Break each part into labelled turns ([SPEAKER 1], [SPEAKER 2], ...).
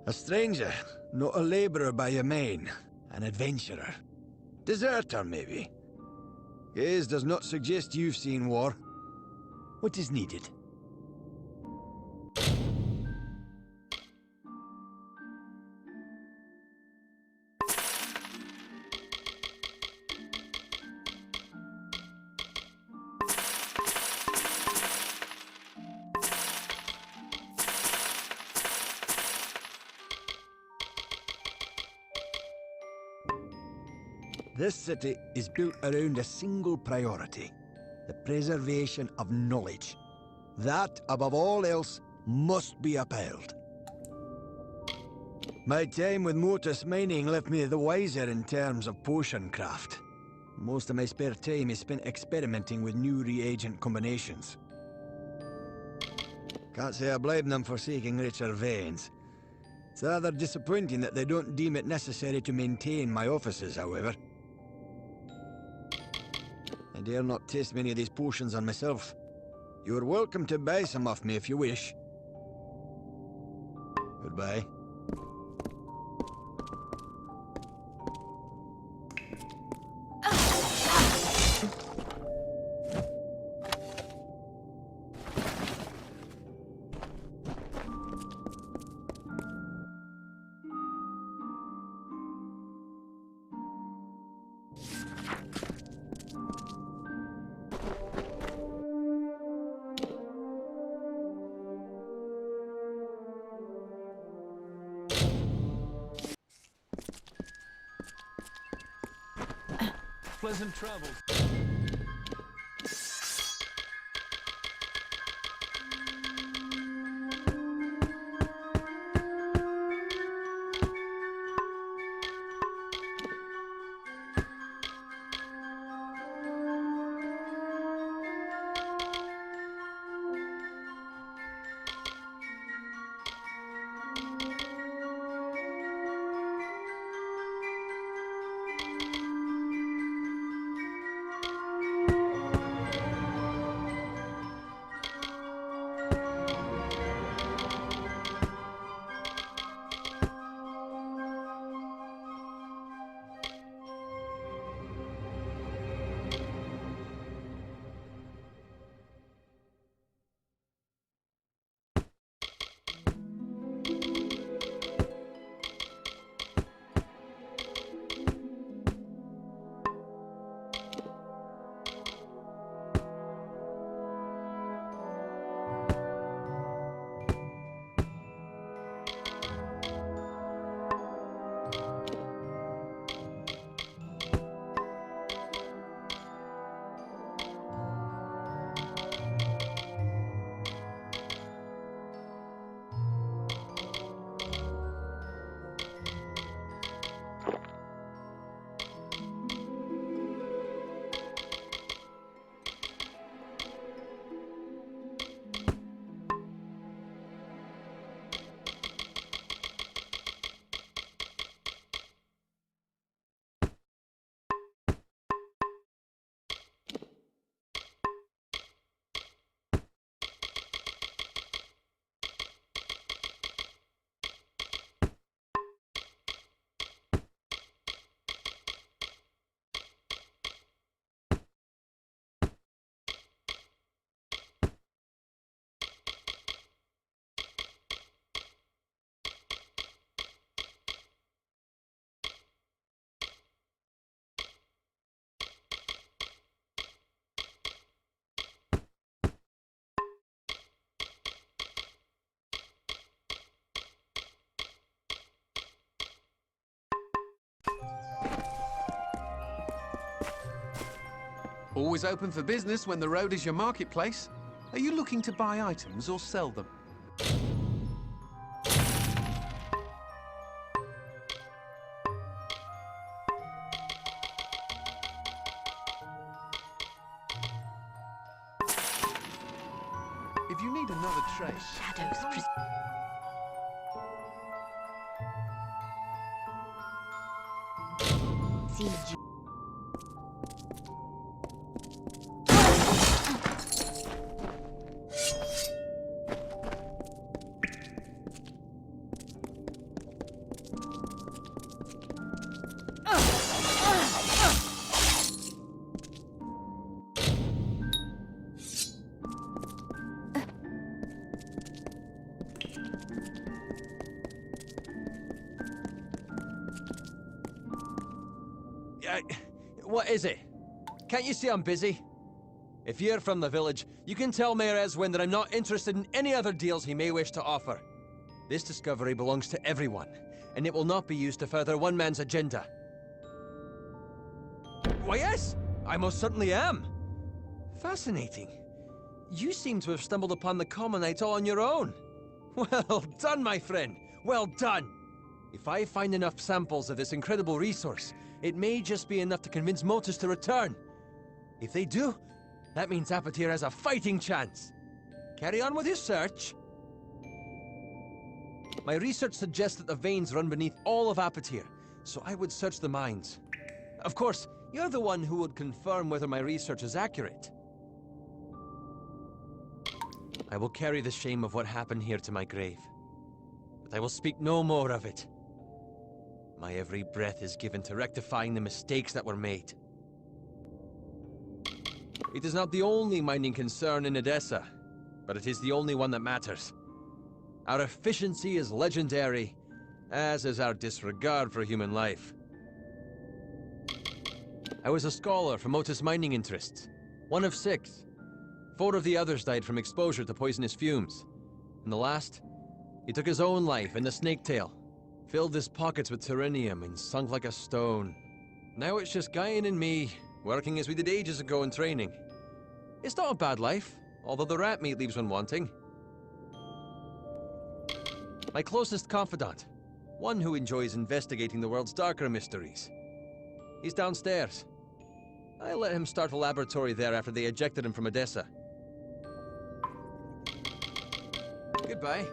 [SPEAKER 1] A stranger, not a laborer by your main. An adventurer. Deserter, maybe. Gaze does not suggest you've seen war. What is needed? This city is built around a single priority, the preservation of knowledge. That, above all else, must be upheld. My time with Mortis mining left me the wiser in terms of potion craft. Most of my spare time is spent experimenting with new reagent combinations. Can't say I blame them for seeking richer veins. It's rather disappointing that they don't deem it necessary to maintain my offices, however. I dare not taste many of these potions on myself. You're welcome to buy some off me if you wish. Goodbye.
[SPEAKER 2] Pleasant travels.
[SPEAKER 3] Always open for business when the road is your marketplace. Are you looking to buy items or sell them? If you need another trade...
[SPEAKER 4] Shadows. Siege.
[SPEAKER 2] What is it? Can't you see I'm busy? If you're from the village, you can tell Mayor Eswin that I'm not interested in any other deals he may wish to offer. This discovery belongs to everyone, and it will not be used to further one man's agenda. Why, yes! I most certainly am! Fascinating. You seem to have stumbled upon the Commonites all on your own. Well done, my friend. Well done! If I find enough samples of this incredible resource, it may just be enough to convince Motus to return. If they do, that means Apatir has a fighting chance. Carry on with your search. My research suggests that the veins run beneath all of Apatir, so I would search the mines. Of course, you're the one who would confirm whether my research is accurate. I will carry the shame of what happened here to my grave, but I will speak no more of it. My every breath is given to rectifying the mistakes that were made. It is not the only mining concern in Edessa, but it is the only one that matters. Our efficiency is legendary, as is our disregard for human life. I was a scholar from Motus mining interests, one of 6. 4 of the others died from exposure to poisonous fumes. And the last, he took his own life in the snaketail, filled his pockets with terrenium and sunk like a stone. Now it's just Guyan and me, working as we did ages ago in training. It's not a bad life, although the rat meat leaves one wanting. My closest confidant, one who enjoys investigating the world's darker mysteries. He's downstairs. I let him start a laboratory there after they ejected him from Edessa. Goodbye.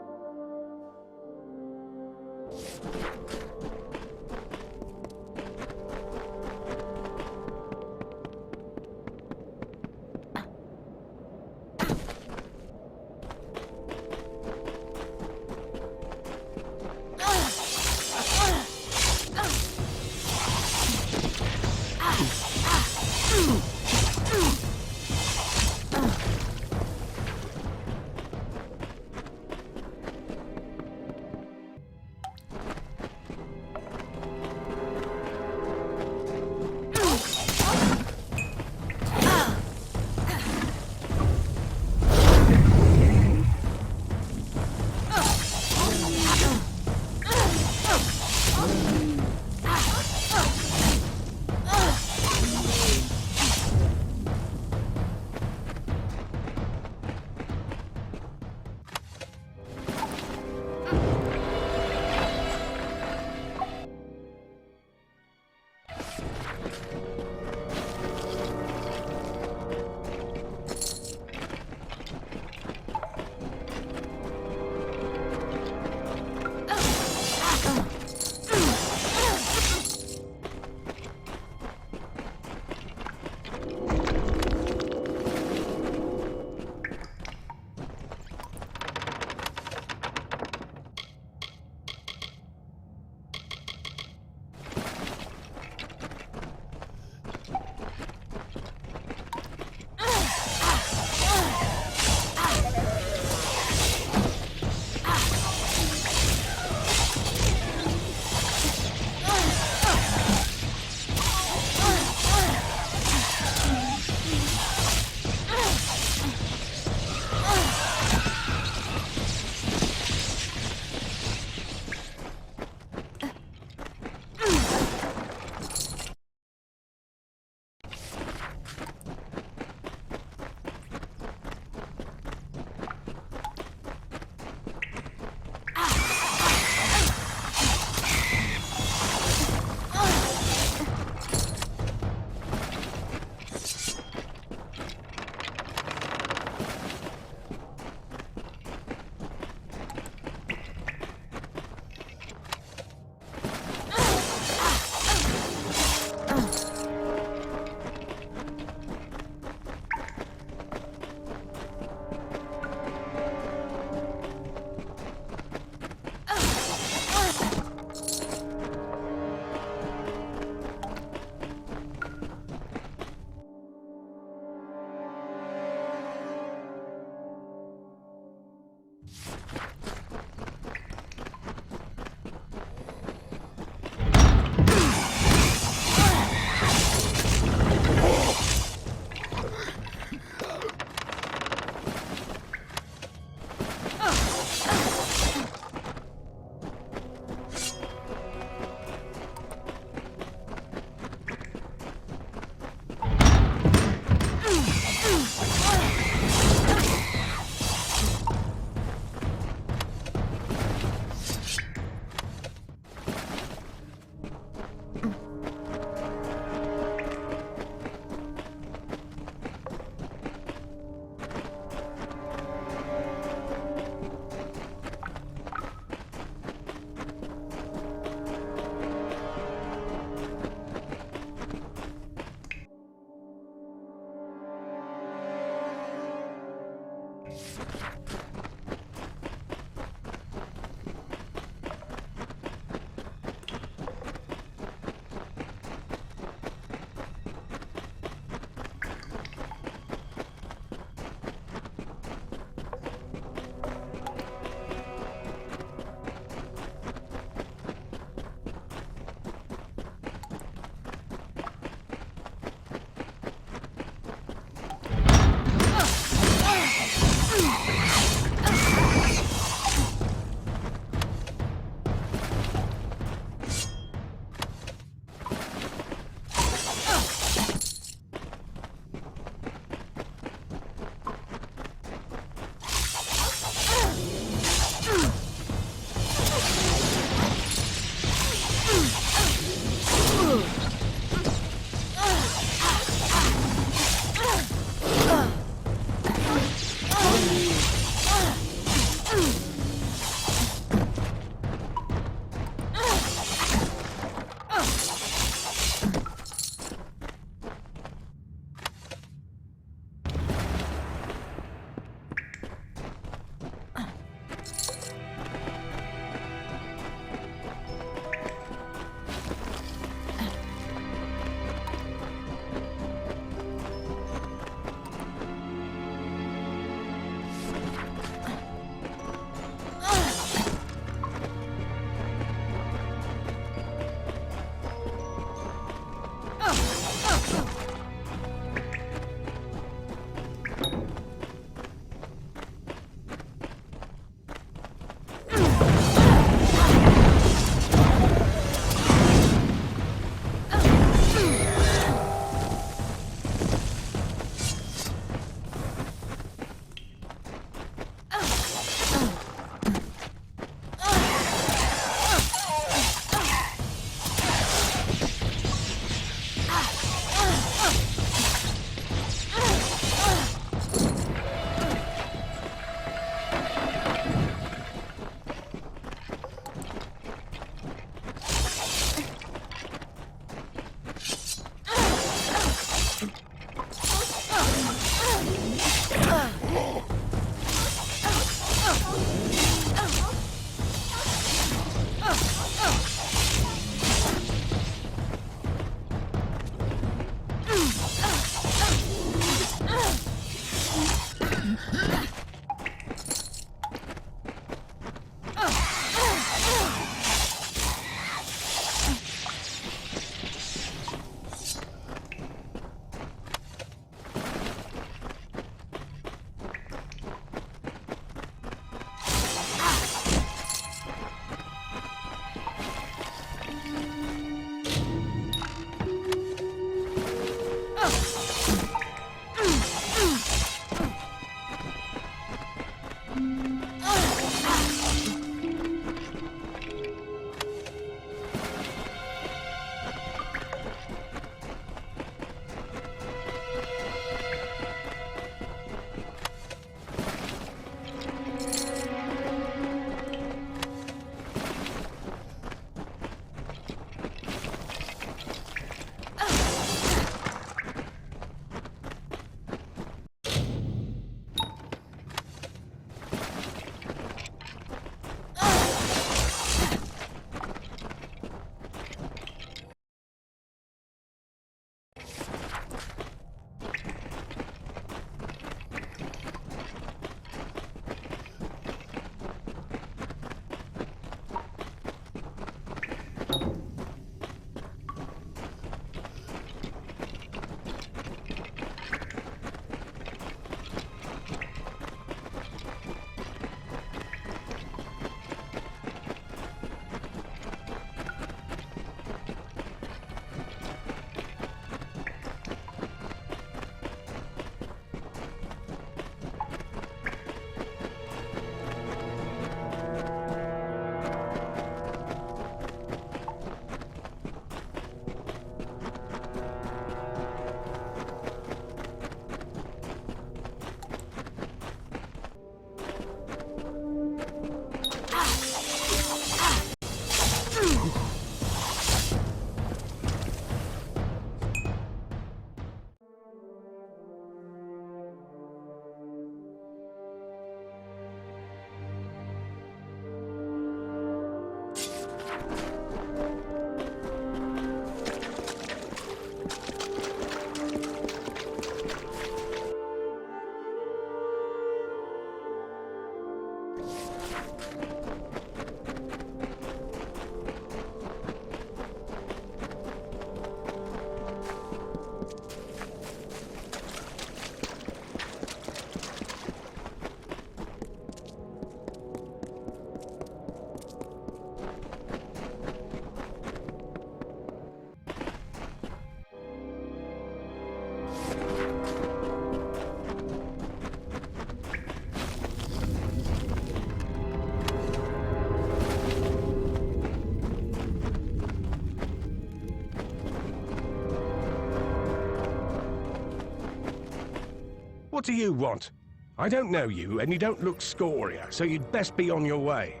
[SPEAKER 4] What do you want? I don't know you, and you don't look scoria, so you'd best be on your way.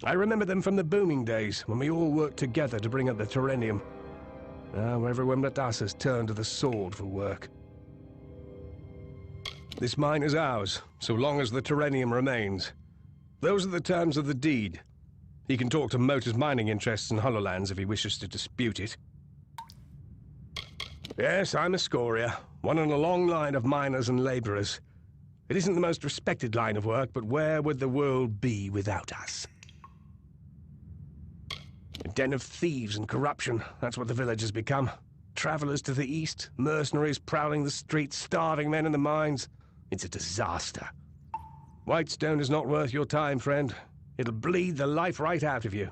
[SPEAKER 4] I remember them from the booming days, when we all worked together to bring up the Terrenium. Now everyone but us has turned to the sword for work. This mine is ours, so long as the Terrenium remains. Those are the terms of the deed. He can talk to Motor's mining interests in Hollolands if he wishes to dispute it. Yes, I'm a scoria, one in a long line of miners and laborers. It isn't the most respected line of work, but where would the world be without us? A den of thieves and corruption, that's what the village has become. Travelers to the east, mercenaries prowling the streets, starving men in the mines. It's a disaster. Whitestone is not worth your time, friend. It'll bleed the life right out of you.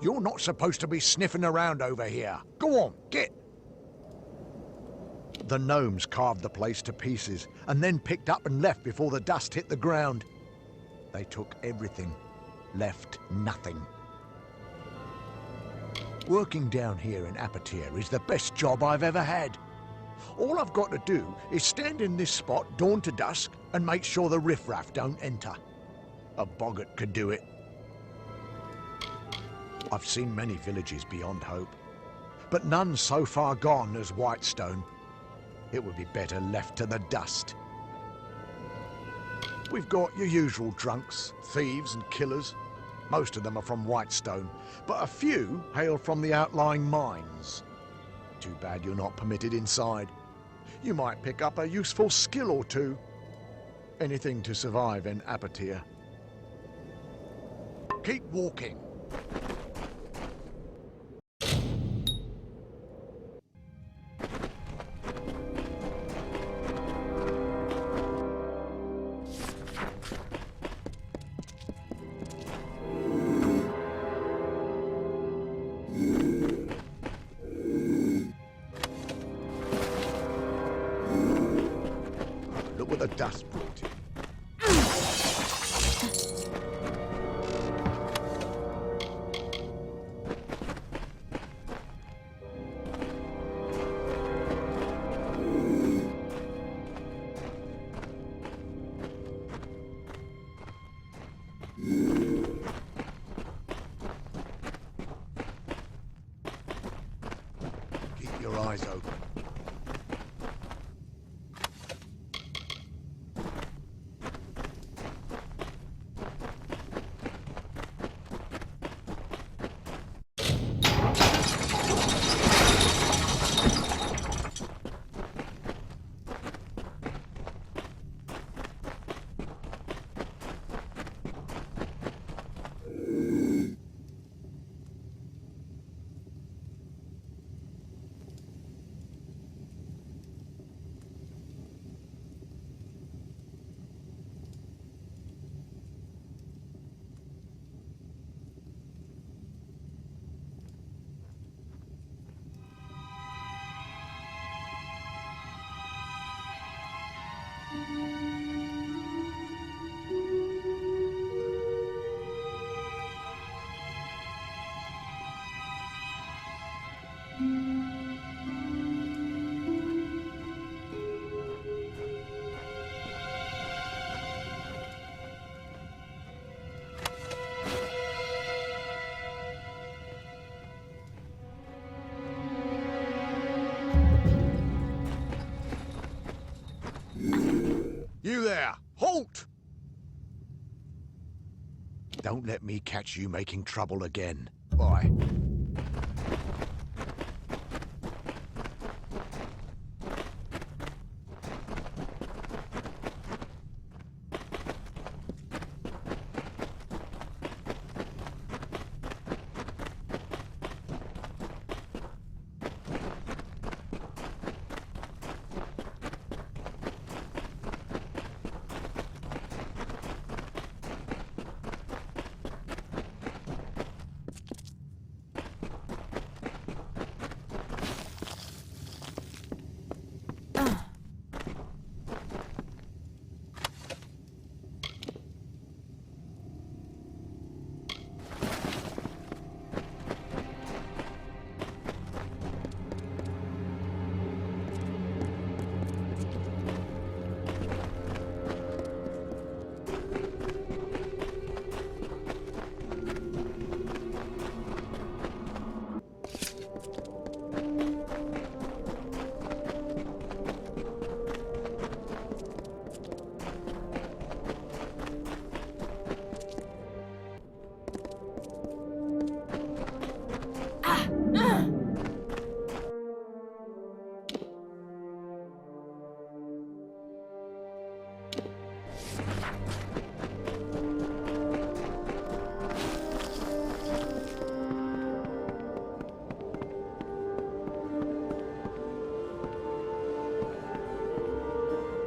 [SPEAKER 5] You're not supposed to be sniffing around over here. Go on, get! The gnomes carved the place to pieces, and then picked up and left before the dust hit the ground. They took everything, left nothing. Working down here in Apatir is the best job I've ever had. All I've got to do is stand in this spot dawn to dusk and make sure the riffraff don't enter. A boggart could do it. I've seen many villages beyond hope, but none so far gone as Whitestone. It would be better left to the dust. We've got your usual drunks, thieves and killers. Most of them are from Whitestone, but a few hail from the outlying mines. Too bad you're not permitted inside. You might pick up a useful skill or two. Anything to survive in Apatir. Keep walking. Look what the dust brought in. Keep your eyes open. Halt! Don't let me catch you making trouble again. Bye.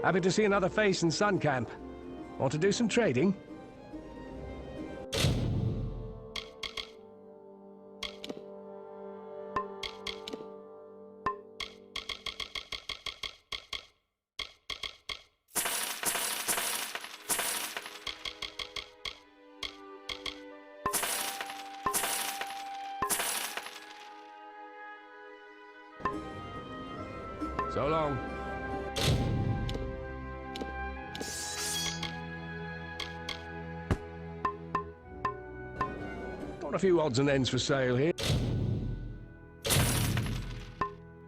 [SPEAKER 4] Happy to see another face in Sun Camp. Want to do some trading? So long. Got a few odds and ends for sale here.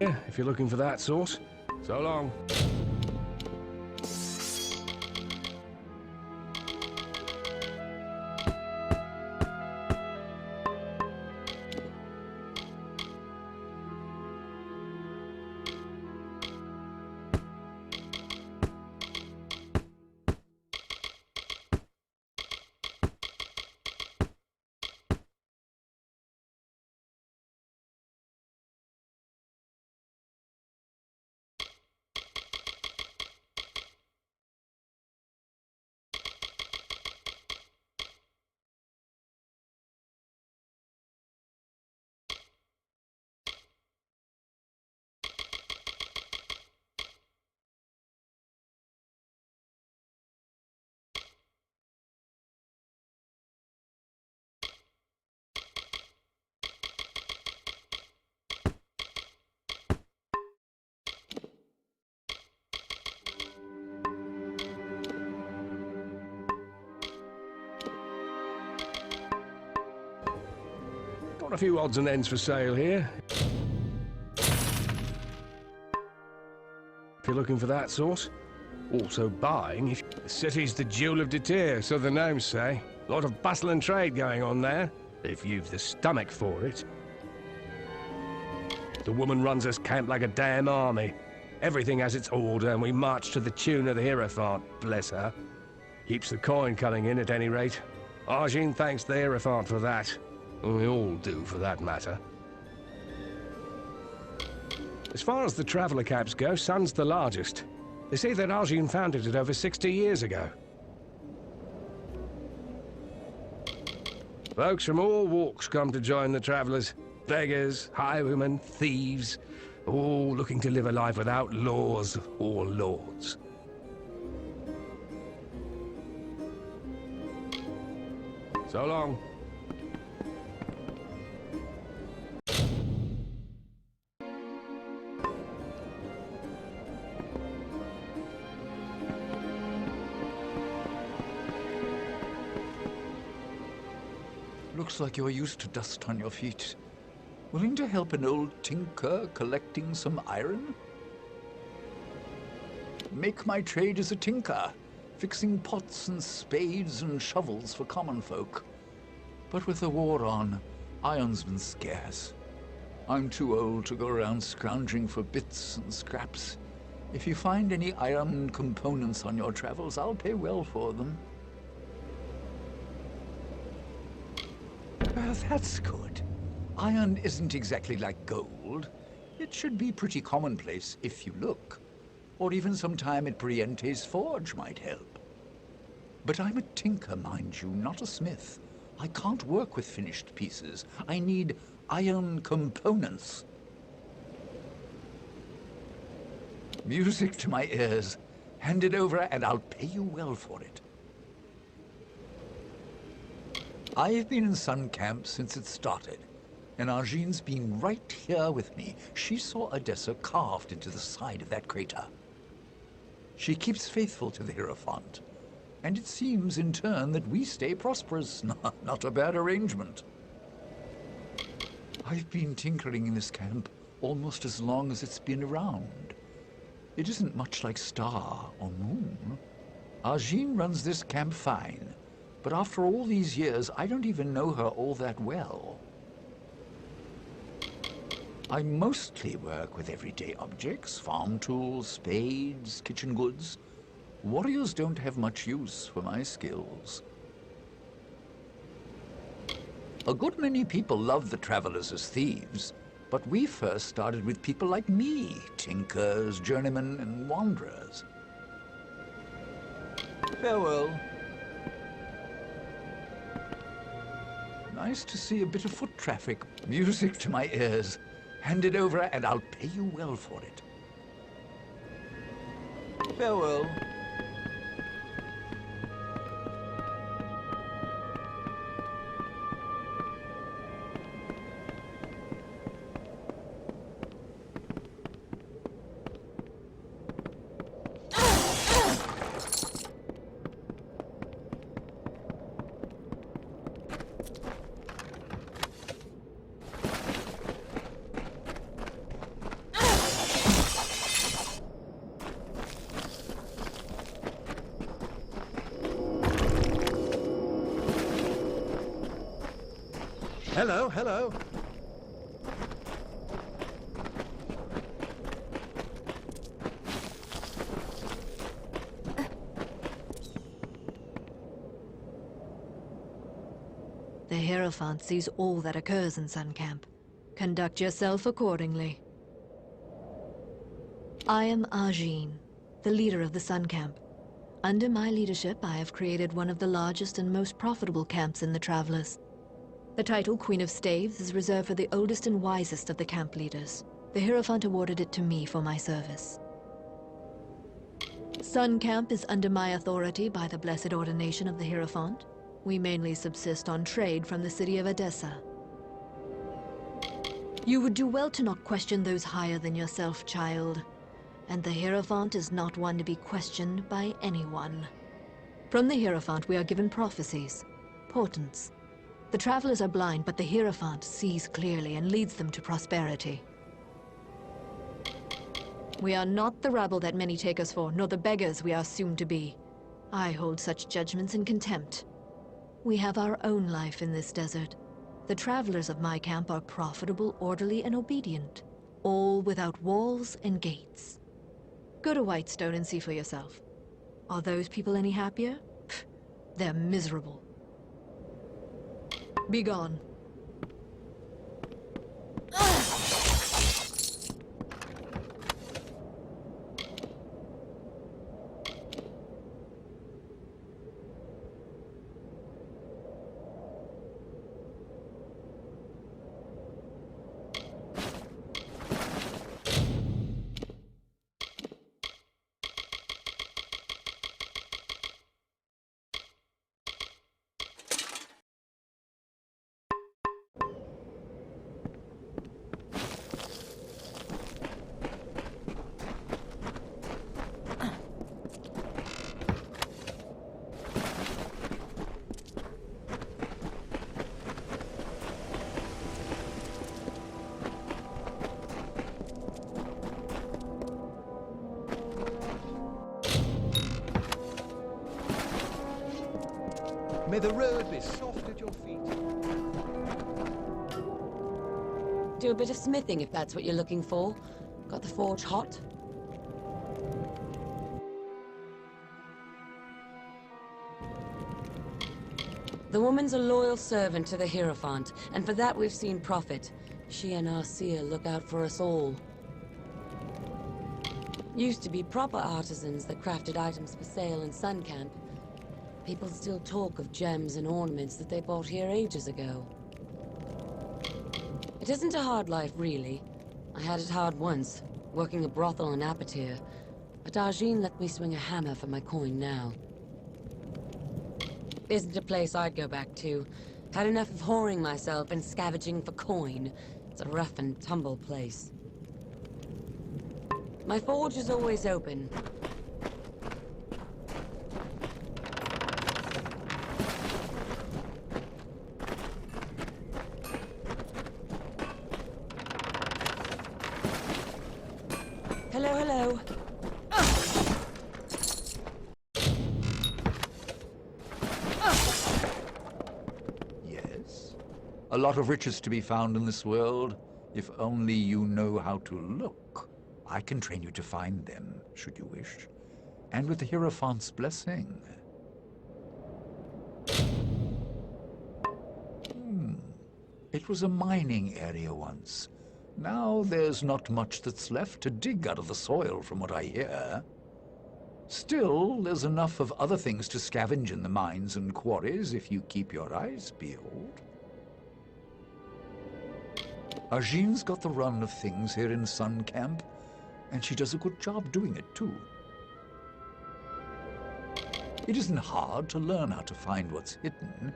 [SPEAKER 4] Yeah, if you're looking for that sort. So long. Got a few odds and ends for sale here. If you're looking for that sort. Also buying if... The city's the jewel of Detir, so the gnomes say. A lot of bustle and trade going on there, if you've the stomach for it. The woman runs this camp like a damn army. Everything has its order, and we march to the tune of the Hierophant, bless her. Keeps the coin coming in, at any rate. Arjun thanks the Hierophant for that. We all do, for that matter. As far as the traveller camps go, Sun's the largest. They say that Arjun founded it over 60 years ago. Folks from all walks come to join the travellers. Beggars, highwaymen, thieves, all looking to live a life without laws or lords. So long.
[SPEAKER 6] Looks like you're used to dust on your feet. Willing to help an old tinker collecting some iron? Make my trade as a tinker. fixing pots and spades and shovels for common folk. But with the war on, iron's been scarce. I'm too old to go around scrounging for bits and scraps. If you find any iron components on your travels, I'll pay well for them. Well, that's good. Iron isn't exactly like gold. It should be pretty commonplace if you look. Or even some time at Briente's forge might help. But I'm a tinker, mind you, not a smith. I can't work with finished pieces. I need iron components. Music to my ears. Hand it over and I'll pay you well for it. I've been in Sun Camp since it started, and Argine's been right here with me. She saw Odessa carved into the side of that crater. She keeps faithful to the Hierophant, and it seems in turn that we stay prosperous. Not a bad arrangement. I've been tinkering in this camp almost as long as it's been around. It isn't much like Star or Moon. Argine runs this camp fine, but after all these years, I don't even know her all that well. I mostly work with everyday objects, farm tools, spades, kitchen goods. Warriors don't have much use for my skills. A good many people love the travelers as thieves, but we first started with people like me, tinkers, journeymen, and wanderers. Farewell. Nice to see a bit of foot traffic. Music to my ears. Hand it over and I'll pay you well for it. Farewell.
[SPEAKER 4] Hello, hello.
[SPEAKER 7] The Hierophant sees all that occurs in Sun Camp. Conduct yourself accordingly. I am Argine, the leader of the Sun Camp. Under my leadership, I have created one of the largest and most profitable camps in the Travelers. The title Queen of Staves is reserved for the oldest and wisest of the camp leaders. The Hierophant awarded it to me for my service. Sun Camp is under my authority by the blessed ordination of the Hierophant. We mainly subsist on trade from the city of Odessa. You would do well to not question those higher than yourself, child. And the Hierophant is not one to be questioned by anyone. From the Hierophant we are given prophecies, portents. The travelers are blind, but the Hierophant sees clearly and leads them to prosperity. We are not the rabble that many take us for, nor the beggars we are soon to be. I hold such judgments in contempt. We have our own life in this desert. The travelers of my camp are profitable, orderly, and obedient, all without walls and gates. Go to Whitestone and see for yourself. Are those people any happier? Pfft, they're miserable. Be gone.
[SPEAKER 2] May the road be soft at your feet.
[SPEAKER 8] Do a bit of smithing if that's what you're looking for. Got the forge hot? The woman's a loyal servant to the Hierophant, and for that we've seen profit. She and Arcia look out for us all. Used to be proper artisans that crafted items for sale in Sun Camp. People still talk of gems and ornaments that they bought here ages ago. It isn't a hard life, really. I had it hard once, working a brothel in Apatir, but Arjin let me swing a hammer for my coin now. Isn't a place I'd go back to. Had enough of whoring myself and scavenging for coin. It's a rough and tumble place. My forge is always open. Hello, hello.
[SPEAKER 6] Yes. A lot of riches to be found in this world, if only you know how to look. I can train you to find them, should you wish. And with the Hierophant's blessing. It was a mining area once. Now there's not much that's left to dig out of the soil, from what I hear. Still, there's enough of other things to scavenge in the mines and quarries if you keep your eyes peeled. Arjin's got the run of things here in Sun Camp, and she does a good job doing it, too. It isn't hard to learn how to find what's hidden.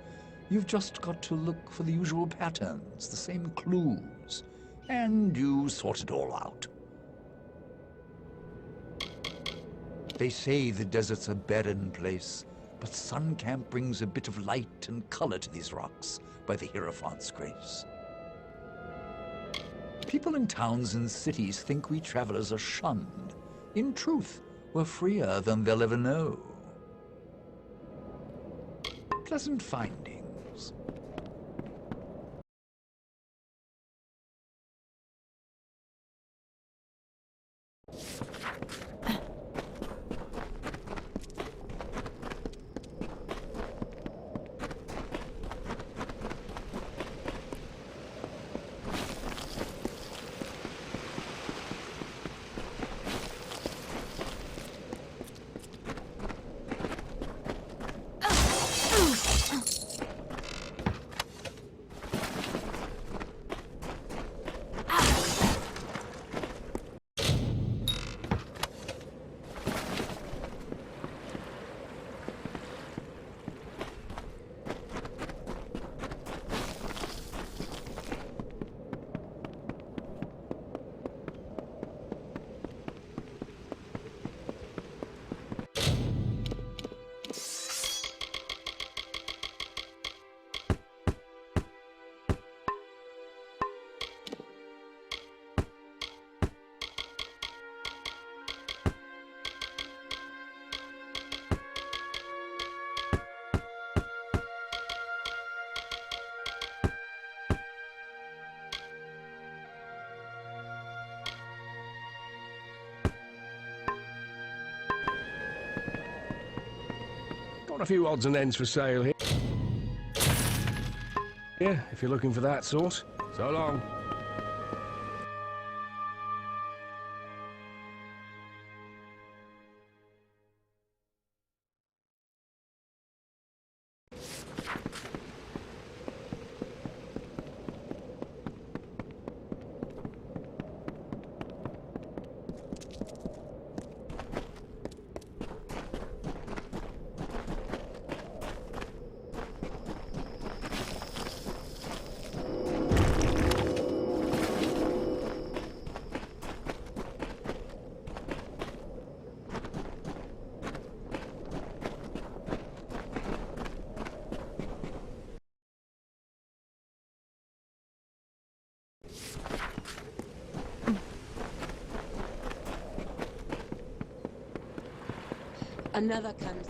[SPEAKER 6] You've just got to look for the usual patterns, the same clues, and you sort it all out. They say the desert's a barren place, but Sun Camp brings a bit of light and color to these rocks by the Hierophant's grace. People in towns and cities think we travelers are shunned. In truth, we're freer than they'll ever know. Pleasant findings.
[SPEAKER 4] Got a few odds and ends for sale here. Yeah, if you're looking for that sort. So long.
[SPEAKER 8] Another comes.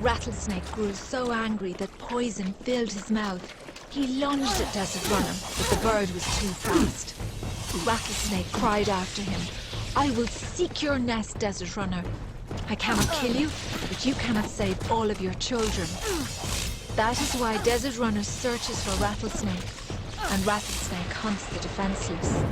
[SPEAKER 9] Rattlesnake grew so angry that poison filled his mouth. He lunged at Desert Runner, but the bird was too fast. Rattlesnake cried after him, "I will seek your nest, Desert Runner. I cannot kill you, but you cannot save all of your children." That is why Desert Runner searches for Rattlesnake, and Rattlesnake hunts the defenseless.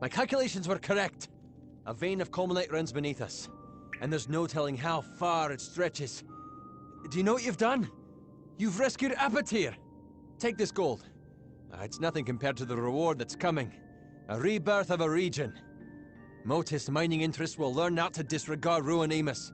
[SPEAKER 2] My calculations were correct. A vein of culminite runs beneath us, and there's no telling how far it stretches. Do you know what you've done? You've rescued Apatir! Take this gold. It's nothing compared to the reward that's coming. A rebirth of a region. Motis mining interests will learn not to disregard Ruin Amos.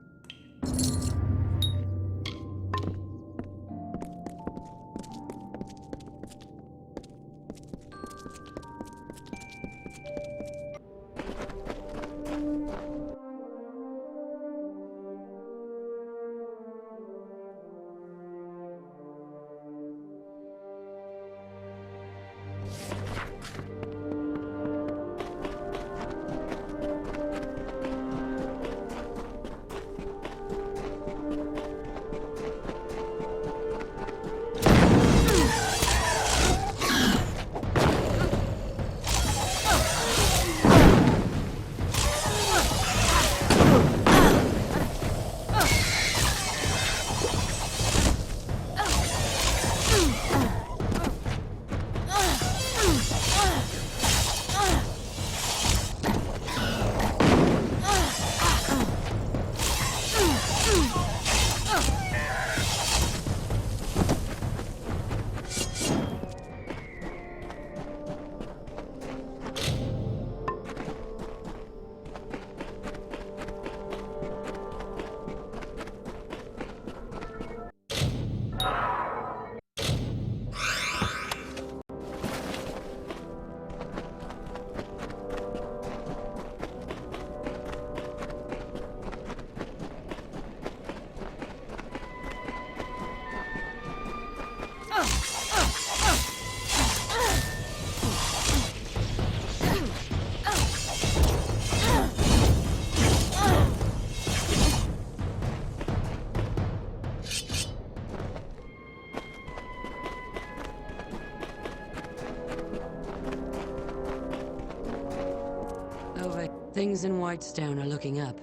[SPEAKER 8] Things in Whitestone are looking up.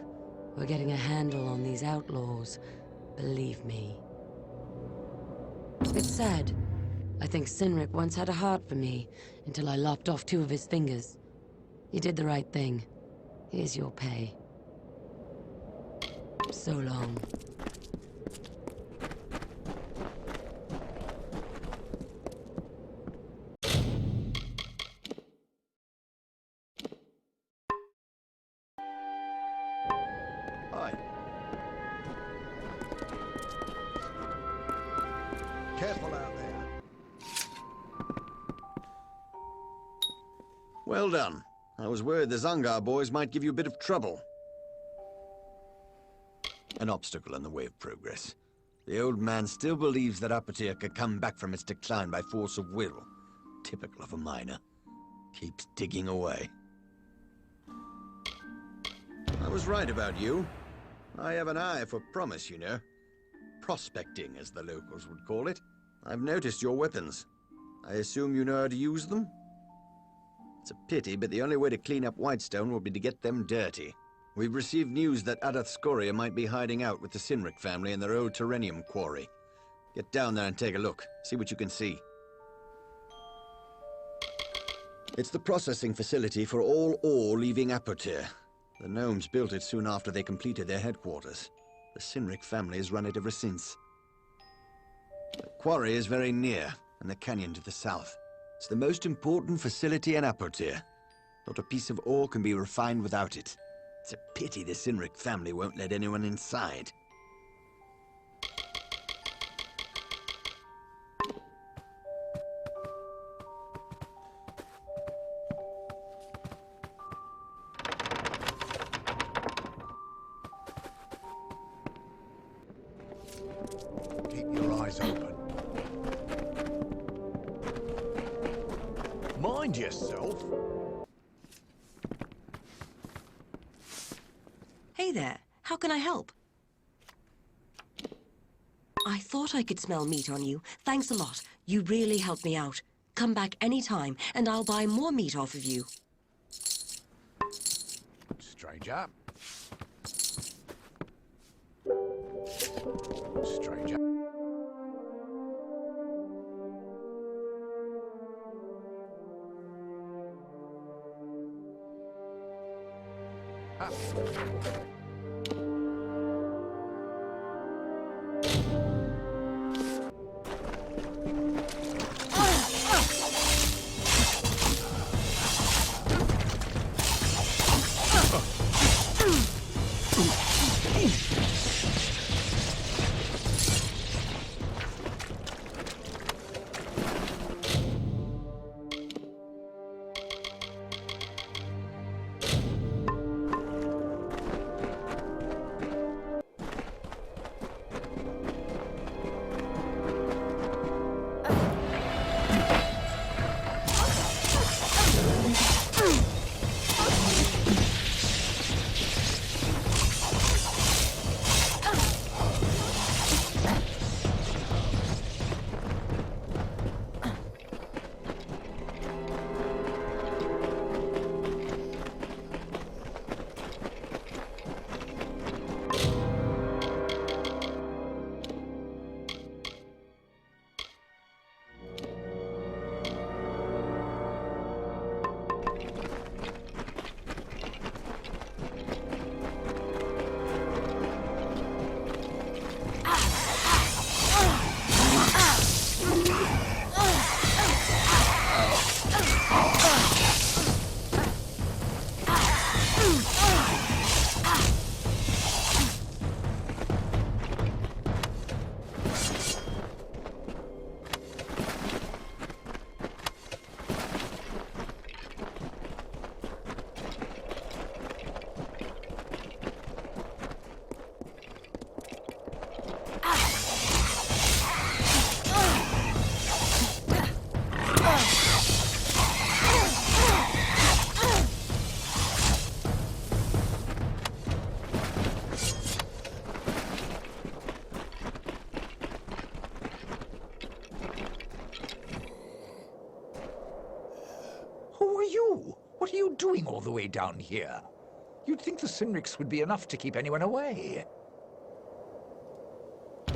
[SPEAKER 8] We're getting a handle on these outlaws, believe me. It's sad. I think Cynric once had a heart for me, until I lopped off 2 of his fingers. You did the right thing. Here's your pay. So long.
[SPEAKER 1] Hi. Careful out there. Well done. I was worried the Zangar boys might give you a bit of trouble. An obstacle in the way of progress. The old man still believes that Apotyr could come back from its decline by force of will. Typical of a miner. Keeps digging away. I was right about you. I have an eye for promise, you know. Prospecting, as the locals would call it. I've noticed your weapons. I assume you know how to use them? It's a pity, but the only way to clean up Whitestone will be to get them dirty. We've received news that Adath Scoria might be hiding out with the Cynric family in their old Terrenium quarry. Get down there and take a look. See what you can see. It's the processing facility for all ore leaving Apotyr. The gnomes built it soon after they completed their headquarters. The Cynric family has run it ever since. The quarry is very near, in the canyon to the south. It's the most important facility in Apotyr. Not a piece of ore can be refined without it. It's a pity the Cynric family won't let anyone inside.
[SPEAKER 5] Keep your eyes open. Mind yourself.
[SPEAKER 10] Hey there, how can I help? I thought I could smell meat on you. Thanks a lot. You really helped me out. Come back anytime, and I'll buy more meat off of you.
[SPEAKER 5] Stranger. Stranger. Ah.
[SPEAKER 6] Who are you? What are you doing all the way down here? You'd think the Sinriks would be enough to keep anyone away.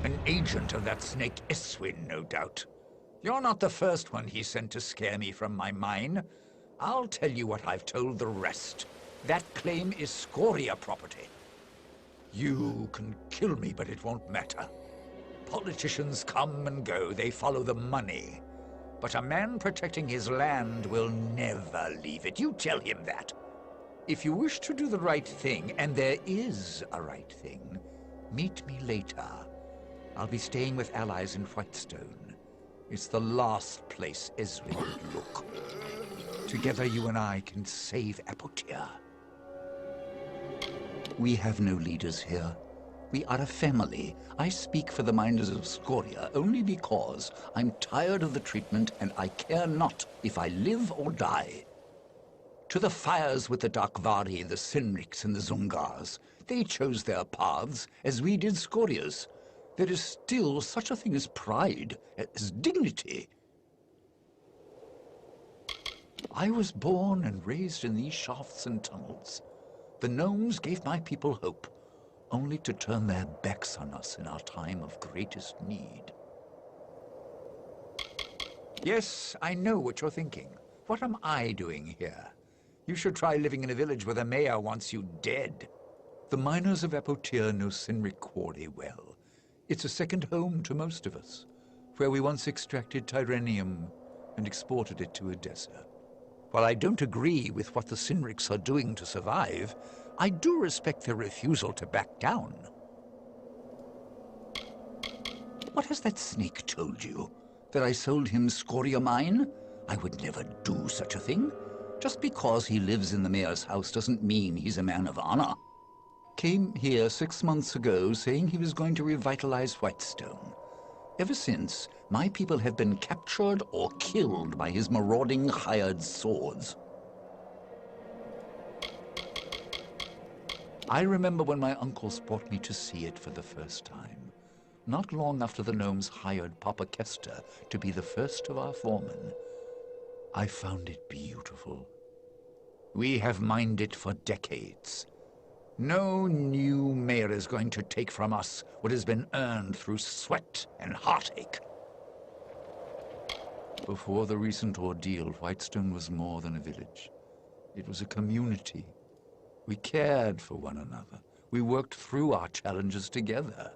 [SPEAKER 6] An agent of that snake Eswin, no doubt. You're not the first one he sent to scare me from my mine. I'll tell you what I've told the rest. That claim is Scoria property. You can kill me, but it won't matter. Politicians come and go, they follow the money. But a man protecting his land will never leave it. You tell him that. If you wish to do the right thing, and there is a right thing, meet me later. I'll be staying with allies in Whitestone. It's the last place Eswin would look. Together you and I can save Apotia. We have no leaders here. We are a family. I speak for the miners of Scoria only because I'm tired of the treatment and I care not if I live or die. To the fires with the Darkvari, the Sinriks, and the Zungars. They chose their paths as we did Scoria's. There is still such a thing as pride, as dignity. I was born and raised in these shafts and tunnels. The gnomes gave my people hope, only to turn their backs on us in our time of greatest need. Yes, I know what you're thinking. What am I doing here? You should try living in a village where the mayor wants you dead. The miners of Apotia know Sinrik Quarry well. It's a second home to most of us, where we once extracted Tyrenium and exported it to Edessa. While I don't agree with what the Sinriks are doing to survive, I do respect their refusal to back down. What has that snake told you? That I sold him Scoria mine? I would never do such a thing. Just because he lives in the mayor's house doesn't mean he's a man of honor. Came here 6 months ago saying he was going to revitalize Whitestone. Ever since, my people have been captured or killed by his marauding hired swords. I remember when my uncles brought me to see it for the first time. Not long after the gnomes hired Papa Kester to be the first of our foremen. I found it beautiful. We have mined it for decades. No new mayor is going to take from us what has been earned through sweat and heartache. Before the recent ordeal, Whitestone was more than a village. It was a community. We cared for one another. We worked through our challenges together.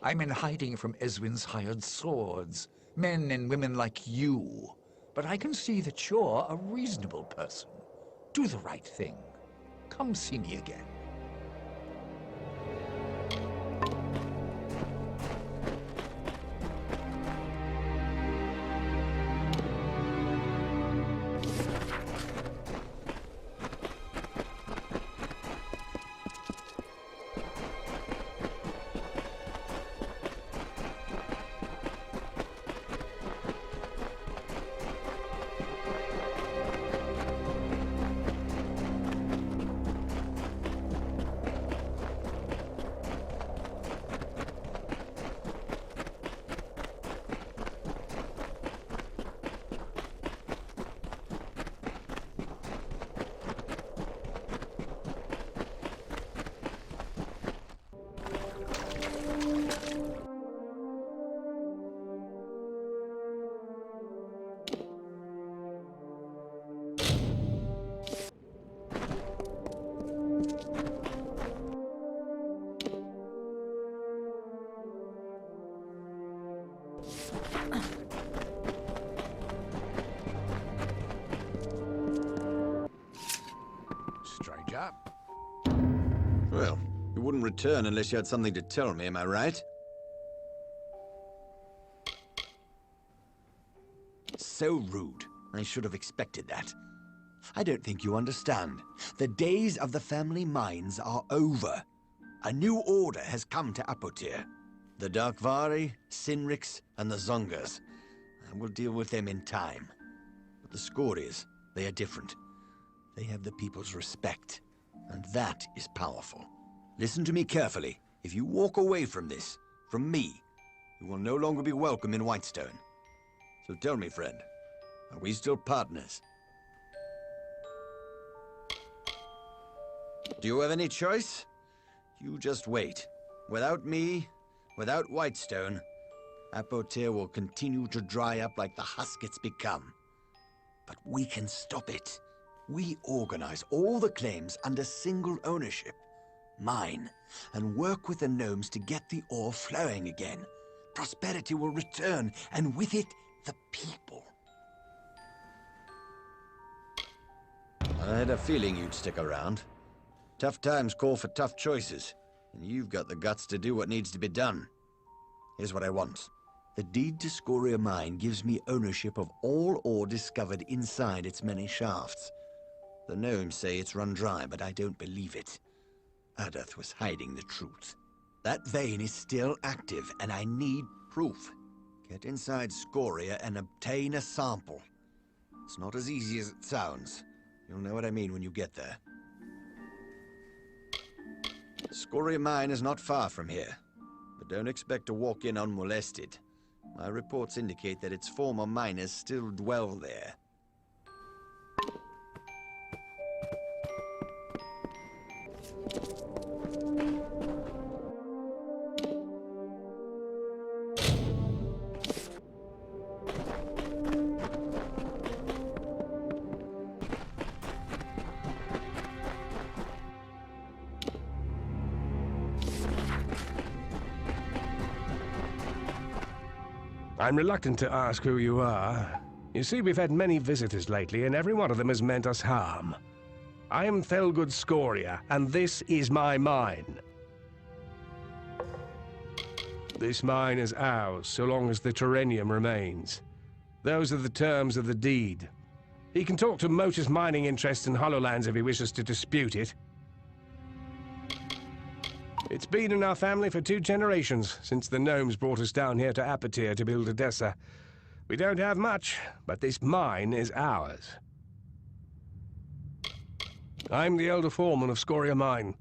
[SPEAKER 6] I'm in hiding from Eswin's hired swords, men and women like you. But I can see that you're a reasonable person. Do the right thing. Come see me again.
[SPEAKER 5] Stranger.
[SPEAKER 1] Well, you wouldn't return unless you had something to tell me, am I right? So rude. I should have expected that. I don't think you understand. The days of the family mines are over. A new order has come to Apotir. The Darkvari, Sinriks, and the Zungars. I will deal with them in time. But the Scorias, they are different. They have the people's respect, and that is powerful. Listen to me carefully. If you walk away from this, from me, you will no longer be welcome in Whitestone. So tell me, friend, are we still partners? Do you have any choice? You just wait. Without me, without Whitestone, Apotir will continue to dry up like the husk it's become. But we can stop it. We organize all the claims under single ownership, mine, and work with the gnomes to get the ore flowing again. Prosperity will return, and with it, the people. I had a feeling you'd stick around. Tough times call for tough choices, and you've got the guts to do what needs to be done. Here's what I want. The deed to Scoria Mine gives me ownership of all ore discovered inside its many shafts. The gnomes say it's run dry, but I don't believe it. Adath was hiding the truth. That vein is still active, and I need proof. Get inside Scoria and obtain a sample. It's not as easy as it sounds. You'll know what I mean when you get there. Scoria Mine is not far from here, but don't expect to walk in unmolested. My reports indicate that its former miners still dwell there.
[SPEAKER 4] I'm reluctant to ask who you are. You see, we've had many visitors lately, and every one of them has meant us harm. I am Thelgood Scoria, and this is my mine. This mine is ours, so long as the Terrenium remains. Those are the terms of the deed. He can talk to Motor's mining interests in Hollowlands if he wishes to dispute it. It's been in our family for 2 generations, since the gnomes brought us down here to Apotir to build Edessa. We don't have much, but this mine is ours. I'm the elder foreman of Scoria Mine.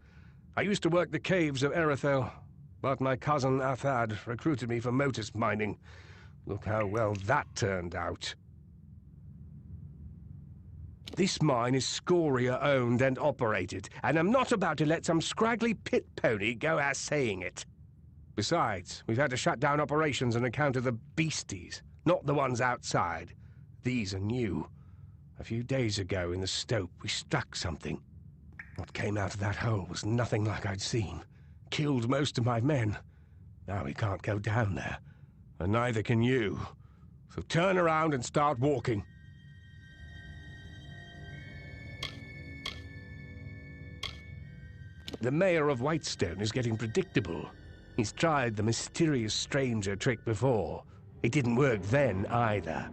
[SPEAKER 4] I used to work the caves of Erethel, but my cousin Athad recruited me for Motus mining. Look how well that turned out. This mine is Scoria-owned and operated, and I'm not about to let some scraggly pit pony go out saying it. Besides, we've had to shut down operations on account of the beasties, not the ones outside. These are new. A few days ago in the stope, we struck something. What came out of that hole was nothing like I'd seen. Killed most of my men. Now we can't go down there, and neither can you. So turn around and start walking. The mayor of Whitestone is getting predictable. He's tried the mysterious stranger trick before. It didn't work then either.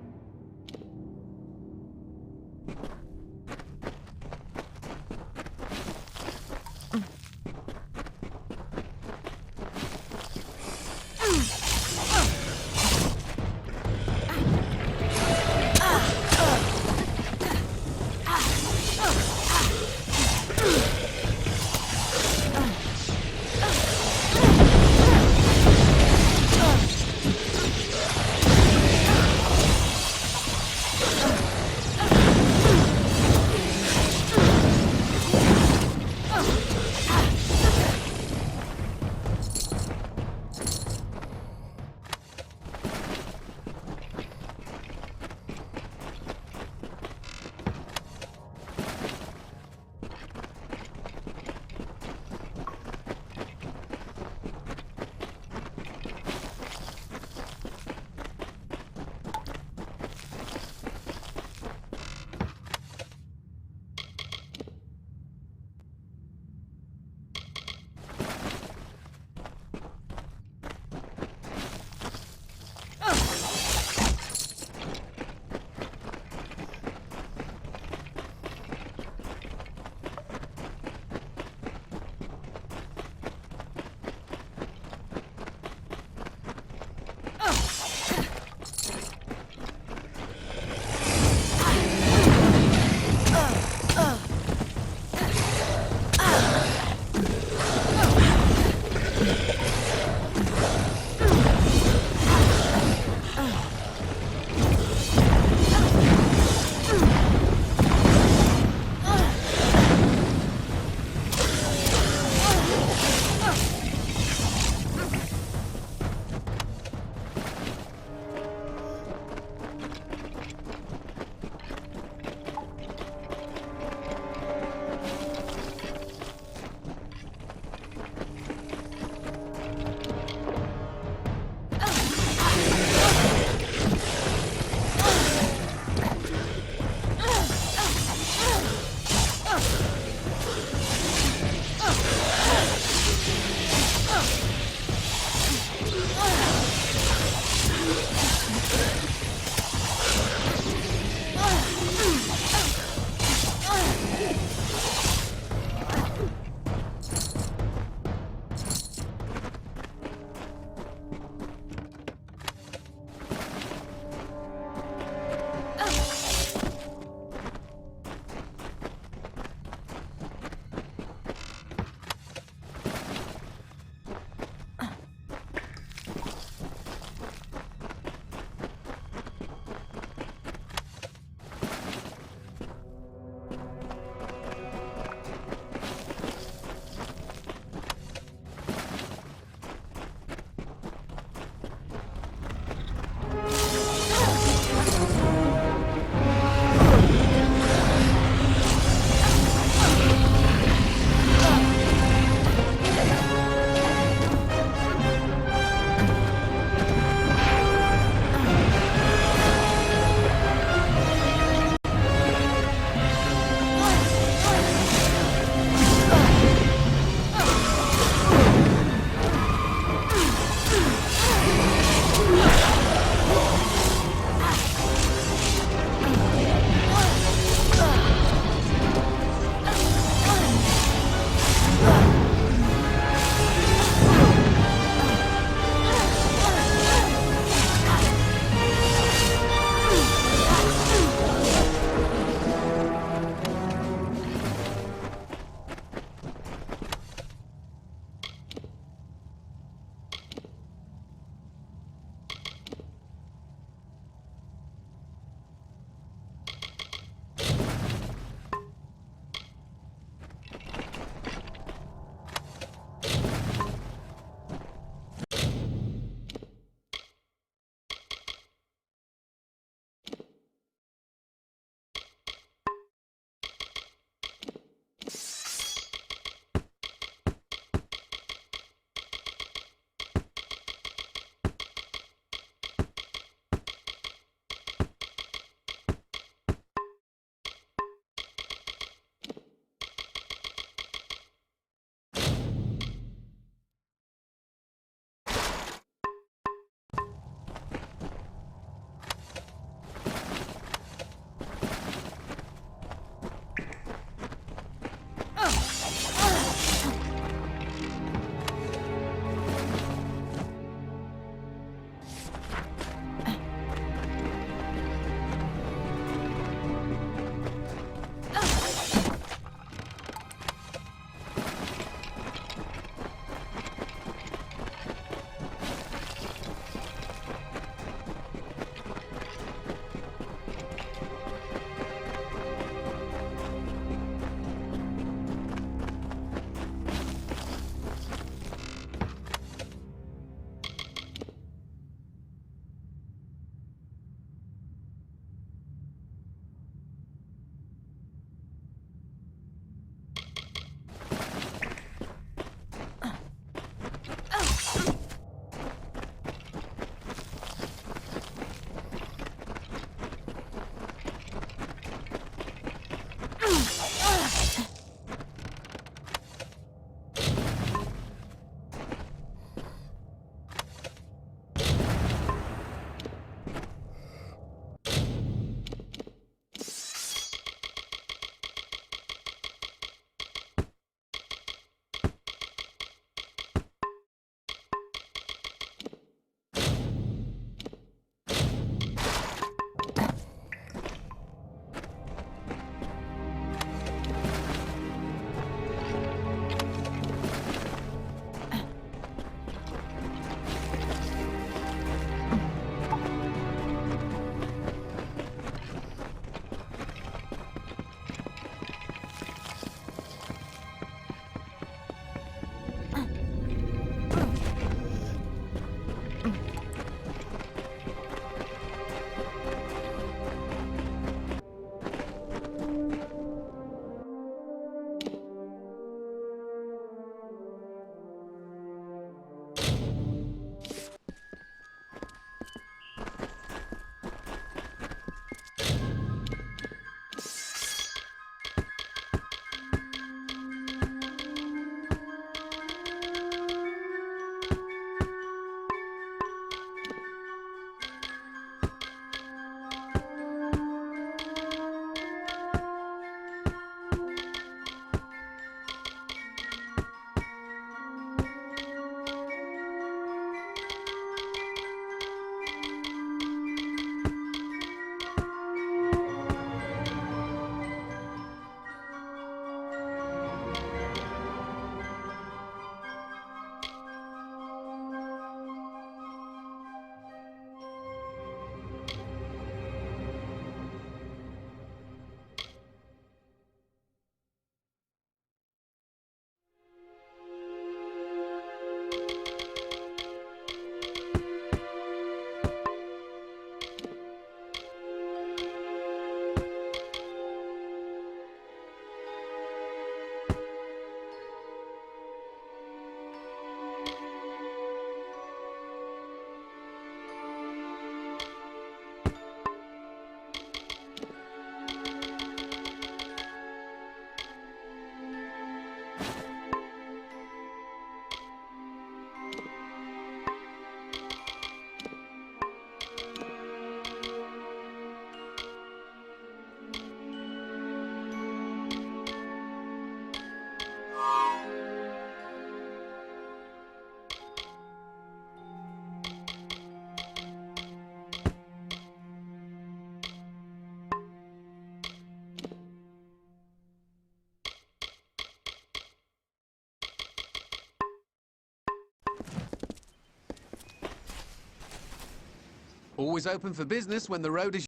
[SPEAKER 3] Always open for business when the road is...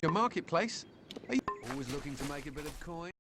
[SPEAKER 3] your marketplace. Are you always looking to make a bit of coin?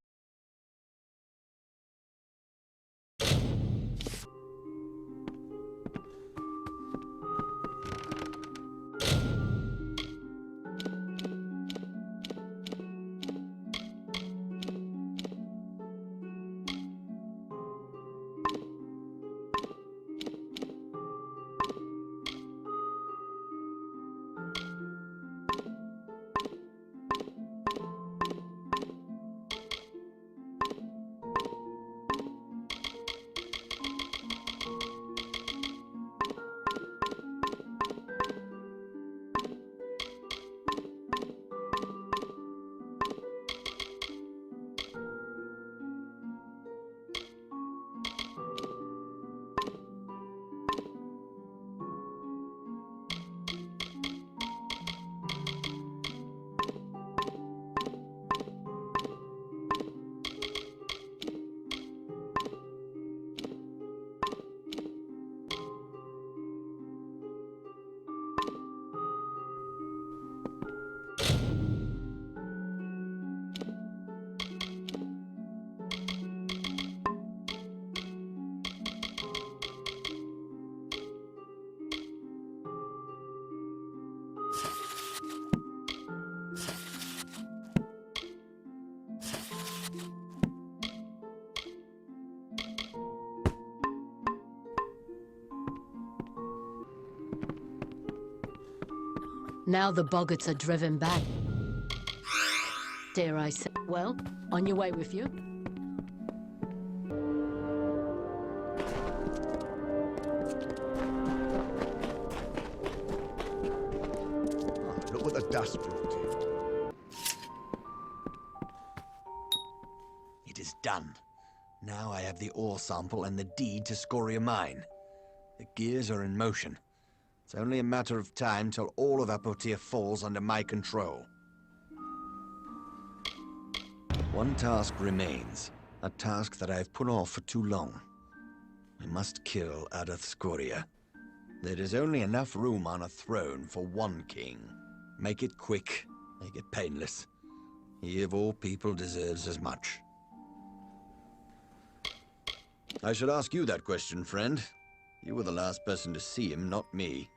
[SPEAKER 8] Now the boggarts are driven back. Dare I say, well, on your way with you?
[SPEAKER 5] Look what the dust brought in.
[SPEAKER 1] It is done. Now I have the ore sample and the deed to Scoria Mine. The gears are in motion. It's only a matter of time till all of Apotia falls under my control. One task remains, a task that I've put off for too long. I must kill Adath Scoria. There is only enough room on a throne for one king. Make it quick, make it painless. He of all people deserves as much. I should ask you that question, friend. You were the last person to see him, not me.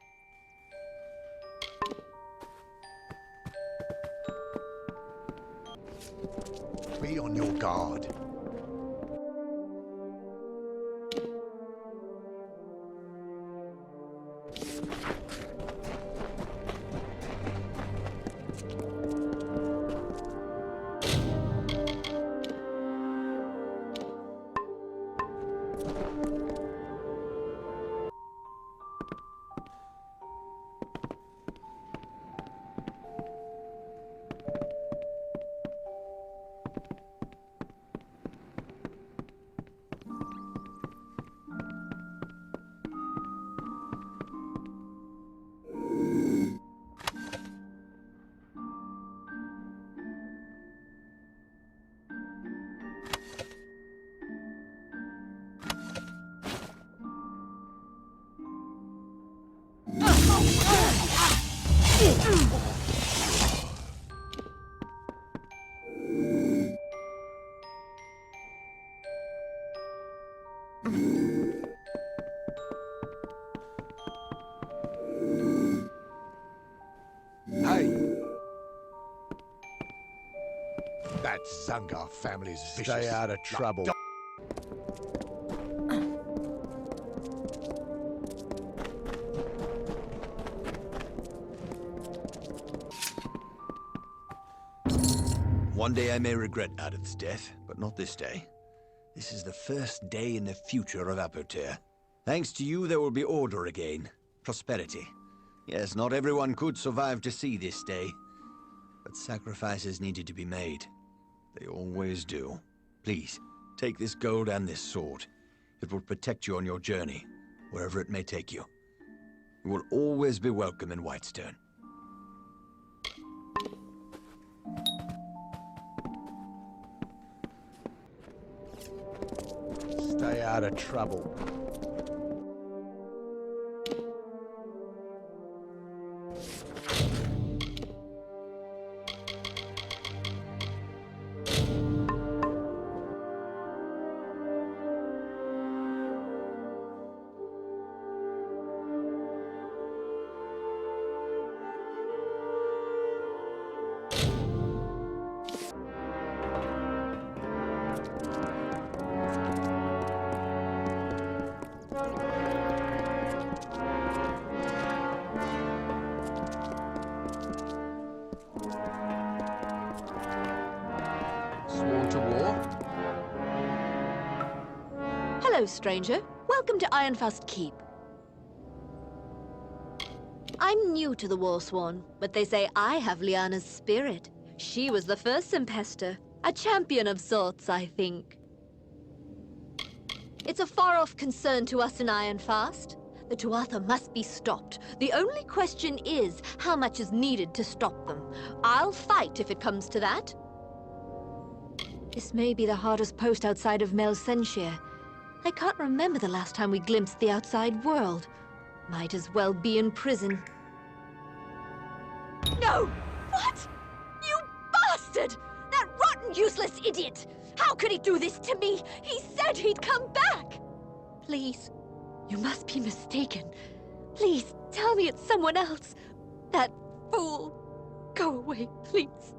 [SPEAKER 5] Be on your guard. That Zungar family's vicious.
[SPEAKER 11] Stay out of trouble.
[SPEAKER 1] One day I may regret Adath's death, but not this day. This is the first day in the future of Apotia. Thanks to you, there will be order again. Prosperity. Yes, not everyone could survive to see this day. But sacrifices needed to be made. They always do. Please, take this gold and this sword. It will protect you on your journey, wherever it may take you. You will always be welcome in Whitestone.
[SPEAKER 5] stay out of trouble.
[SPEAKER 3] Sworn to war?
[SPEAKER 7] Hello, stranger. Welcome to Ironfast Keep. I'm new to the Warsworn, but they say I have Lyanna's spirit. She was the first Sempester. A champion of sorts, I think. It's a far-off concern to us in Ironfast. The Tuatha must be stopped. The only question is how much is needed to stop them. I'll fight if it comes to that. This may be the hardest post outside of Mel Senshir. I can't remember the last time we glimpsed the outside world. Might as well be in prison. No! What? You bastard! That rotten, useless idiot! How could he do this to me? He said he'd come back! Please, you must be mistaken. Please, tell me it's someone else. That fool. Go away, please.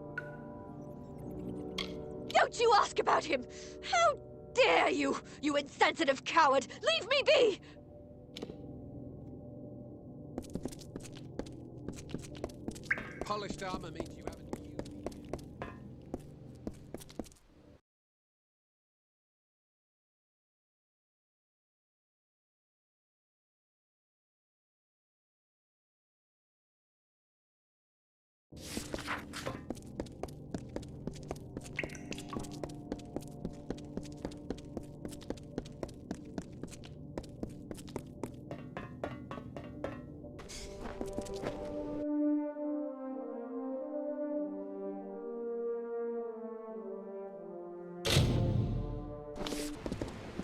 [SPEAKER 7] Don't you ask about him! How dare you, you insensitive coward! Leave me be!
[SPEAKER 3] Polished armor means you haven't used.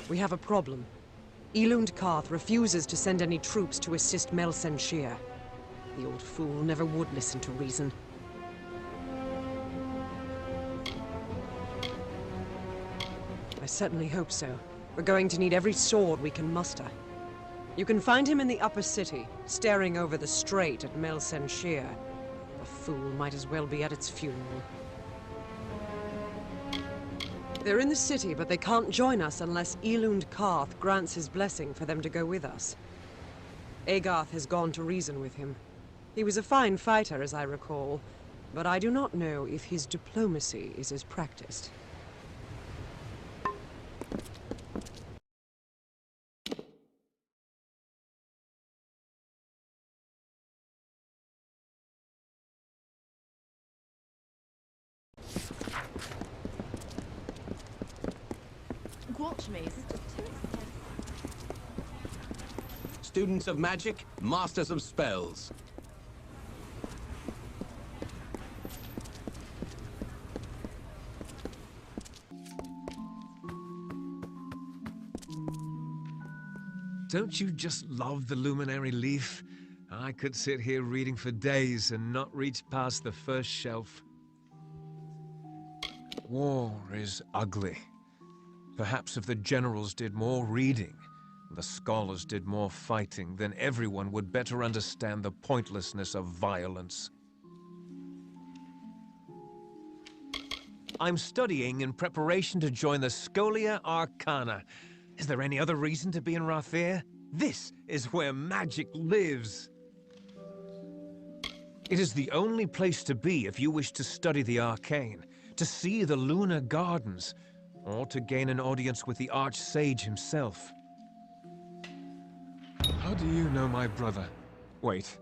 [SPEAKER 11] We have a problem. Elund Karth refuses to send any troops to assist Mel Senshir. The old fool never would listen to reason. I certainly hope so. We're going to need every sword we can muster. You can find him in the upper city, staring over the strait at Mel Senshir. The fool might as well be at its funeral. They're in the city, but they can't join us unless Elund Karth grants his blessing for them to go with us. Agarth has gone to reason with him. He was a fine fighter, as I recall, but I do not know if his diplomacy is as practiced.
[SPEAKER 12] Watch me.
[SPEAKER 3] Students of magic, masters of spells.
[SPEAKER 13] Don't you just love the luminary leaf? I could sit here reading for days and not reach past the first shelf. War is ugly. Perhaps if the generals did more reading, the scholars did more fighting, then everyone would better understand the pointlessness of violence. I'm studying in preparation to join the Scholia Arcana. Is there any other reason to be in Rathir? This is where magic lives. It is the only place to be if you wish to study the arcane, to see the lunar gardens, or to gain an audience with the Archsage himself. How do you know my brother? Wait.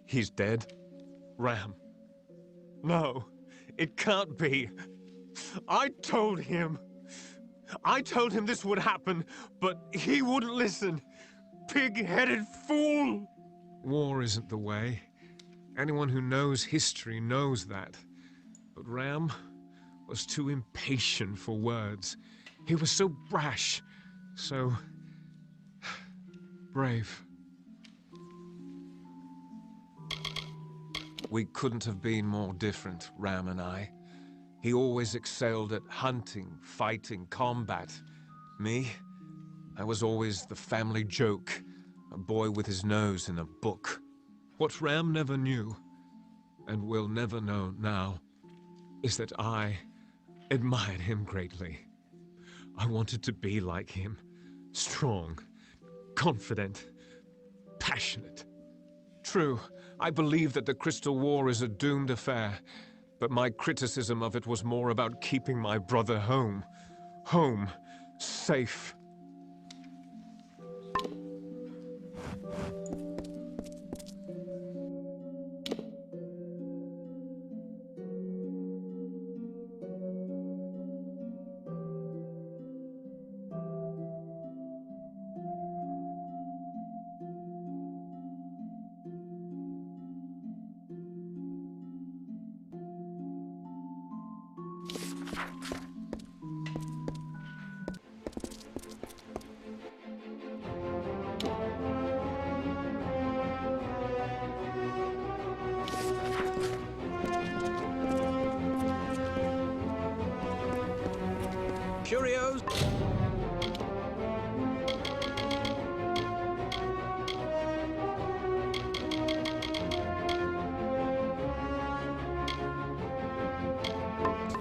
[SPEAKER 13] He's dead? Ram. No, it can't be. I told him this would happen, but he wouldn't listen. Pig-headed fool! War isn't the way. Anyone who knows history knows that. But Ram was too impatient for words. He was so brash, so brave. We couldn't have been more different, Ram and I. He always excelled at hunting, fighting, combat. Me, I was always the family joke, a boy with his nose in a book. What Ram never knew, and will never know now, is that I admired him greatly. I wanted to be like him, strong, confident, passionate. True, I believe that the Crystal War is a doomed affair, but my criticism of it was more about keeping my brother home. Home, safe.
[SPEAKER 2] Curios.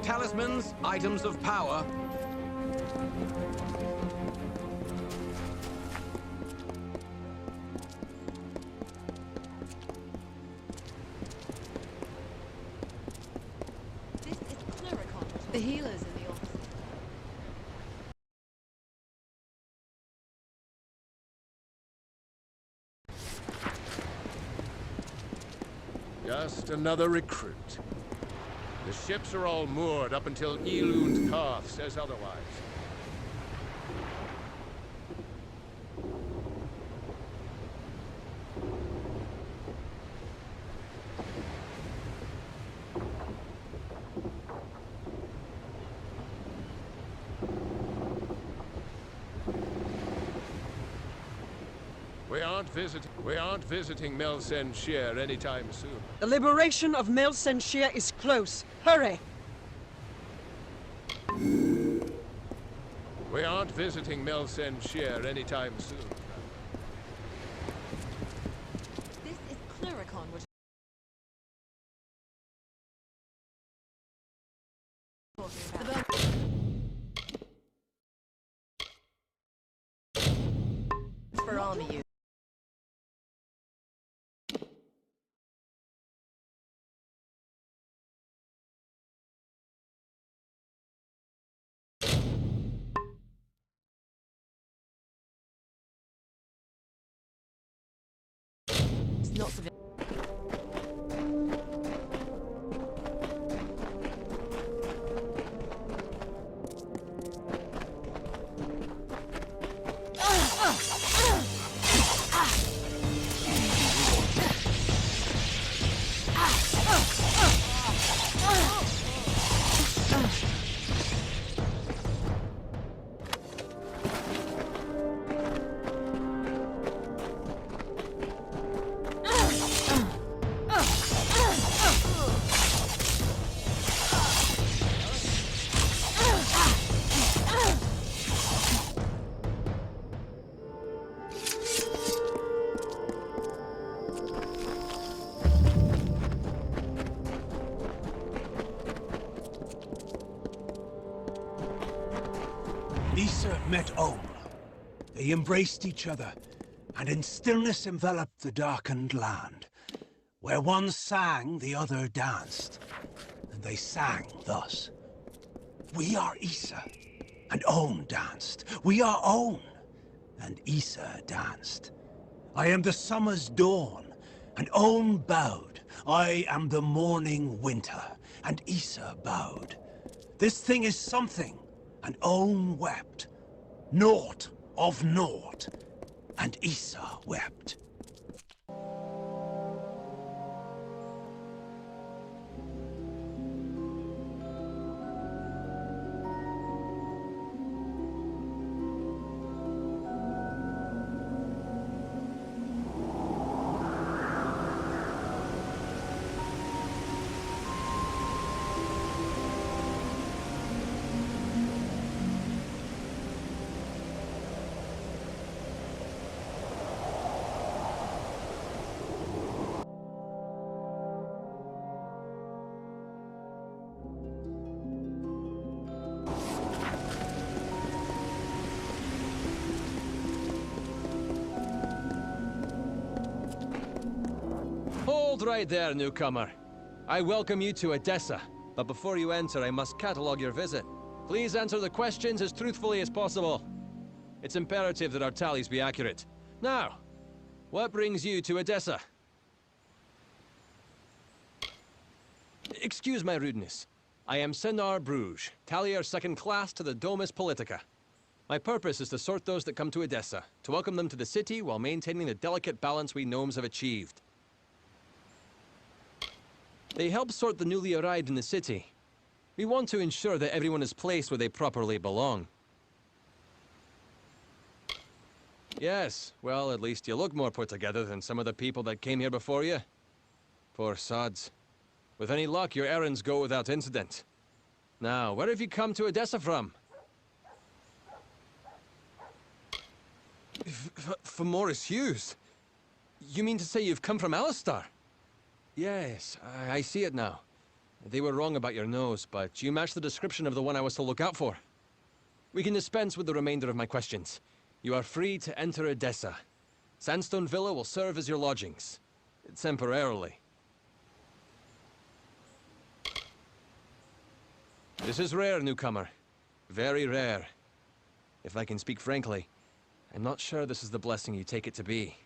[SPEAKER 2] Talismans, items of power.
[SPEAKER 12] This is Clericon. The healers in the office.
[SPEAKER 14] Just another recruit. The ships are all moored up until Elund Karth says otherwise. We aren't visiting Melsen Shear anytime soon.
[SPEAKER 11] The liberation of Melsen Shear is close. Hurry!
[SPEAKER 14] We aren't visiting Melsen Shear anytime soon.
[SPEAKER 12] This is Clericon. We're talking about. For army use. Not for
[SPEAKER 15] Issa met Olm. They embraced each other, and in stillness enveloped the darkened land. Where one sang, the other danced. And they sang thus. We are Issa, and Olm danced. We are Olm, and Issa danced. I am the summer's dawn, and Olm bowed. I am the morning winter, and Issa bowed. This thing is something, and Olm wept. Naught of naught, and Issa wept.
[SPEAKER 2] Hold right there, newcomer. I welcome you to Edessa, but before you enter, I must catalogue your visit. Please answer the questions as truthfully as possible. It's imperative that our tallies be accurate. Now, what brings you to Edessa? Excuse my rudeness. I am Senar Bruges, tallier second class to the Domus Politica. My purpose is to sort those that come to Edessa, to welcome them to the city while maintaining the delicate balance we gnomes have achieved. They help sort the newly arrived in the city. We want to ensure that everyone is placed where they properly belong. Yes, well, at least you look more put together than some of the people that came here before you. Poor sods. With any luck, your errands go without incident. Now, where have you come to Edessa from? From Morris Hughes? You mean to say you've come from Alistar? Yes, I see it now. They were wrong about your nose, but you match the description of the one I was to look out for. We can dispense with the remainder of my questions. You are free to enter Edessa. Sandstone Villa will serve as your lodgings. Temporarily. This is rare, newcomer. Very rare. If I can speak frankly, I'm not sure this is the blessing you take it to be.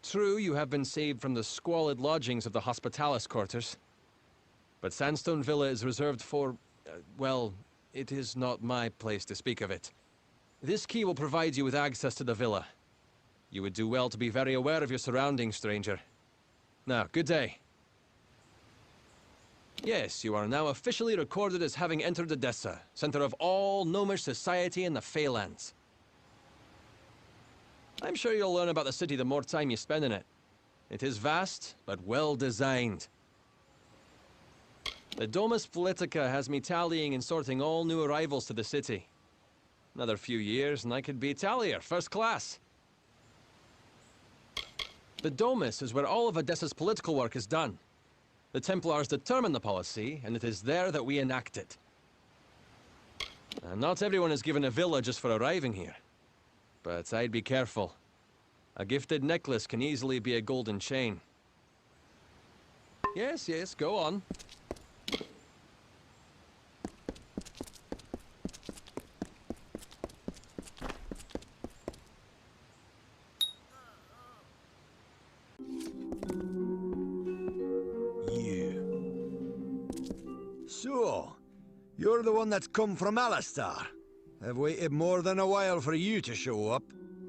[SPEAKER 2] True, you have been saved from the squalid lodgings of the Hospitalis quarters. But Sandstone Villa is reserved for, well, it is not my place to speak of it. This key will provide you with access to the villa. You would do well to be very aware of your surroundings, stranger. Now, good day. Yes, you are now officially recorded as having entered Edessa, center of all gnomish society in the Feylands. I'm sure you'll learn about the city the more time you spend in it. It is vast, but well designed. The Domus Politica has me tallying and sorting all new arrivals to the city. Another few years and I could be tallier, first class. The Domus is where all of Edessa's political work is done. The Templars determine the policy, and it is there that we enact it. And not everyone is given a villa just for arriving here. But I'd be careful. A gifted necklace can easily be a golden chain. Yes, yes, go on.
[SPEAKER 1] So, you're the one that's come from Alistar. I've waited more than a while for you to show up.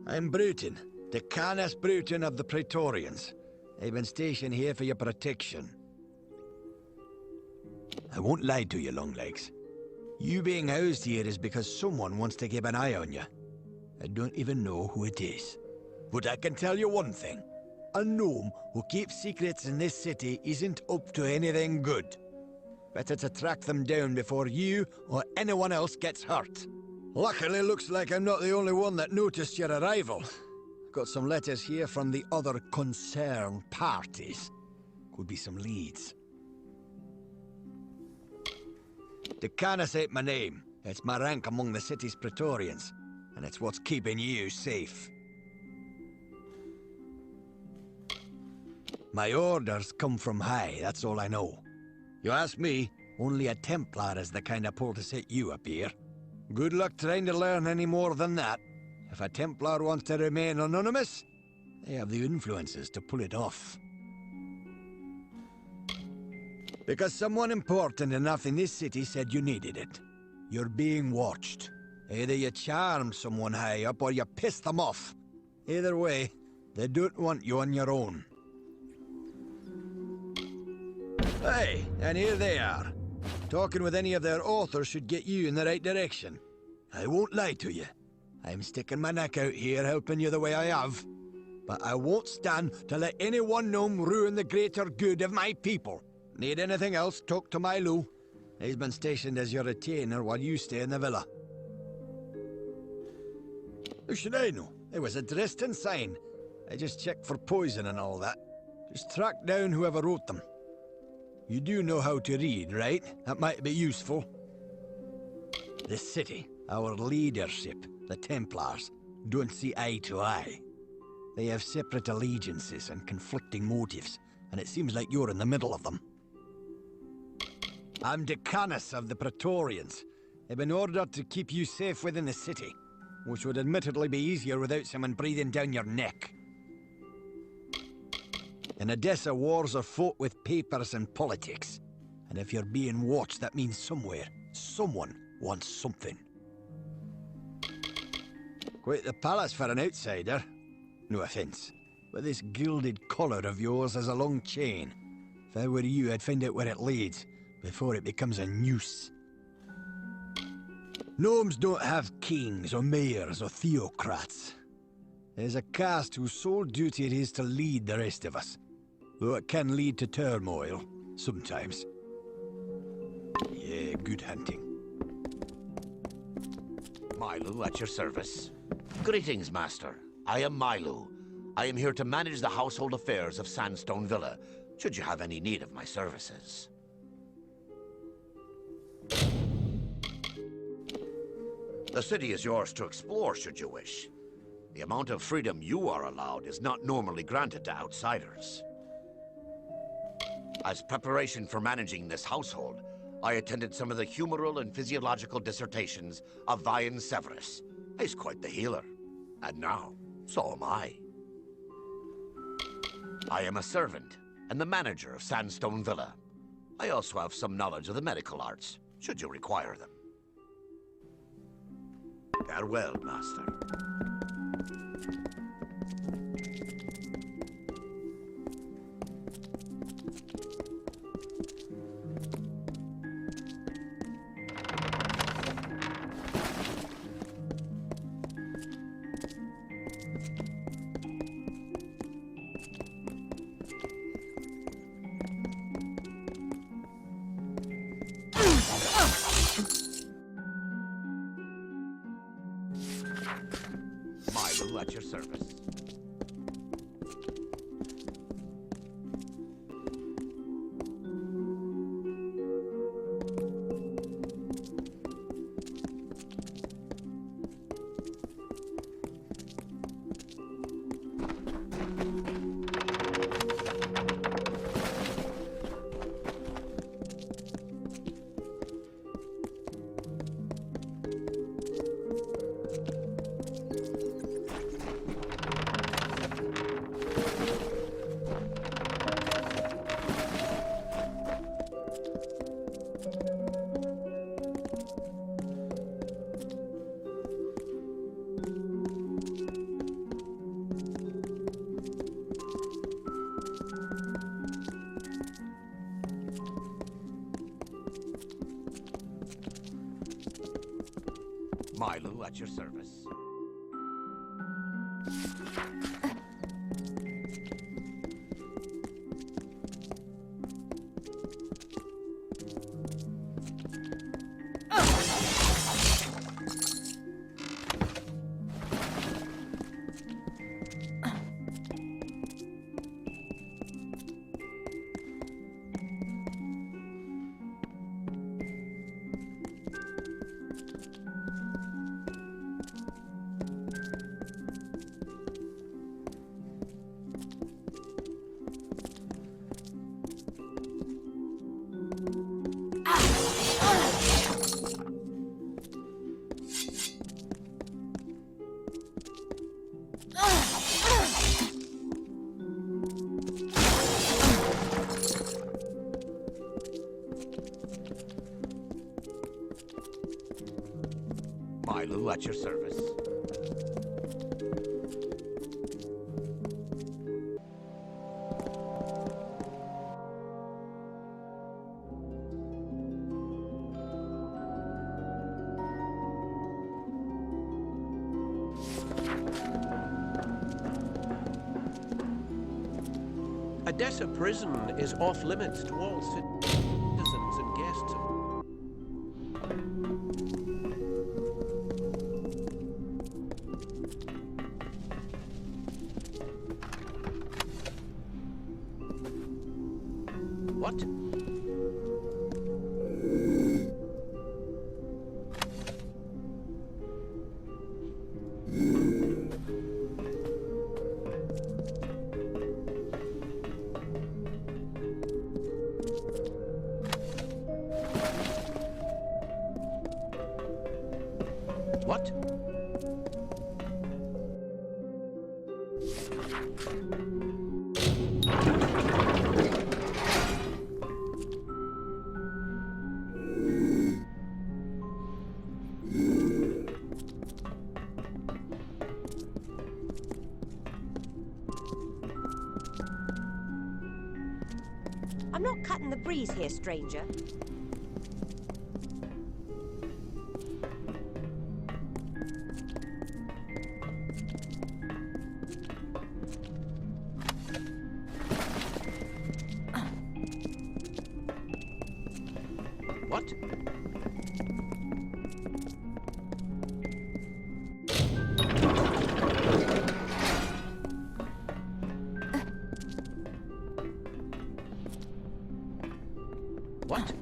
[SPEAKER 1] I'm Bruton, Decanus Bruton of the Praetorians. I've been stationed here for your protection. I won't lie to you, Longlegs. You being housed here is because someone wants to keep an eye on you. I don't even know who it is. But I can tell you one thing. A gnome who keeps secrets in this city isn't up to anything good. Better to track them down before you or anyone else gets hurt. Luckily, looks like I'm not the only one that noticed your arrival. Got some letters here from the other concerned parties. Could be some leads. Decanus ain't my name. It's my rank among the city's Praetorians. And it's what's keeping you safe. My orders come from high, that's all I know. You ask me, only a Templar is the kind of pull to set you up here. Good luck trying to learn any more than that. If a Templar wants to remain anonymous, they have the influences to pull it off. Because someone important enough in this city said you needed it. You're being watched. Either you charm someone high up or you piss them off. Either way, they don't want you on your own. Hey, and here they are. Talking with any of their authors should get you in the right direction. I won't lie to you. I'm sticking my neck out here helping you the way I have. But I won't stand to let any one gnome ruin the greater good of my people. Need anything else, talk to Milo. He's been stationed as your retainer while you stay in the villa. Who should I know? It was a Dresden sign. I just checked for poison and all that. Just track down whoever wrote them. You do know how to read, right? That might be useful. The city, our leadership, the Templars, don't see eye to eye. They have separate allegiances and conflicting motives, and it seems like you're in the middle of them. I'm Decanus of the Praetorians. I've been ordered to keep you safe within the city, which would admittedly be easier without someone breathing down your neck. In Odessa, wars are fought with papers and politics. And if you're being watched, that means somewhere, someone wants something. Quite the palace for an outsider. No offense, but this gilded collar of yours has a long chain. If I were you, I'd find out where it leads, before it becomes a noose. Gnomes don't have kings or mayors or theocrats. There's a caste whose sole duty it is to lead the rest of us. Though it can lead to turmoil, sometimes. Yeah, good hunting.
[SPEAKER 16] Milu at your service. Greetings, Master. I am Milu. I am here to manage the household affairs of Sandstone Villa, should you have any need of my services. The city is yours to explore, should you wish. The amount of freedom you are allowed is not normally granted to outsiders. As preparation for managing this household, I attended some of the humoral and physiological dissertations of Vian Severus. He's quite the healer. And now, so am I. I am a servant and the manager of Sandstone Villa. I also have some knowledge of the medical arts, should you require them. Farewell, Master. Milu at your service. Milu at your service. Milu at your service.
[SPEAKER 17] Odessa prison is off limits to all citizens and guests. What?
[SPEAKER 18] I'm not cutting the breeze here, stranger.
[SPEAKER 6] What? What?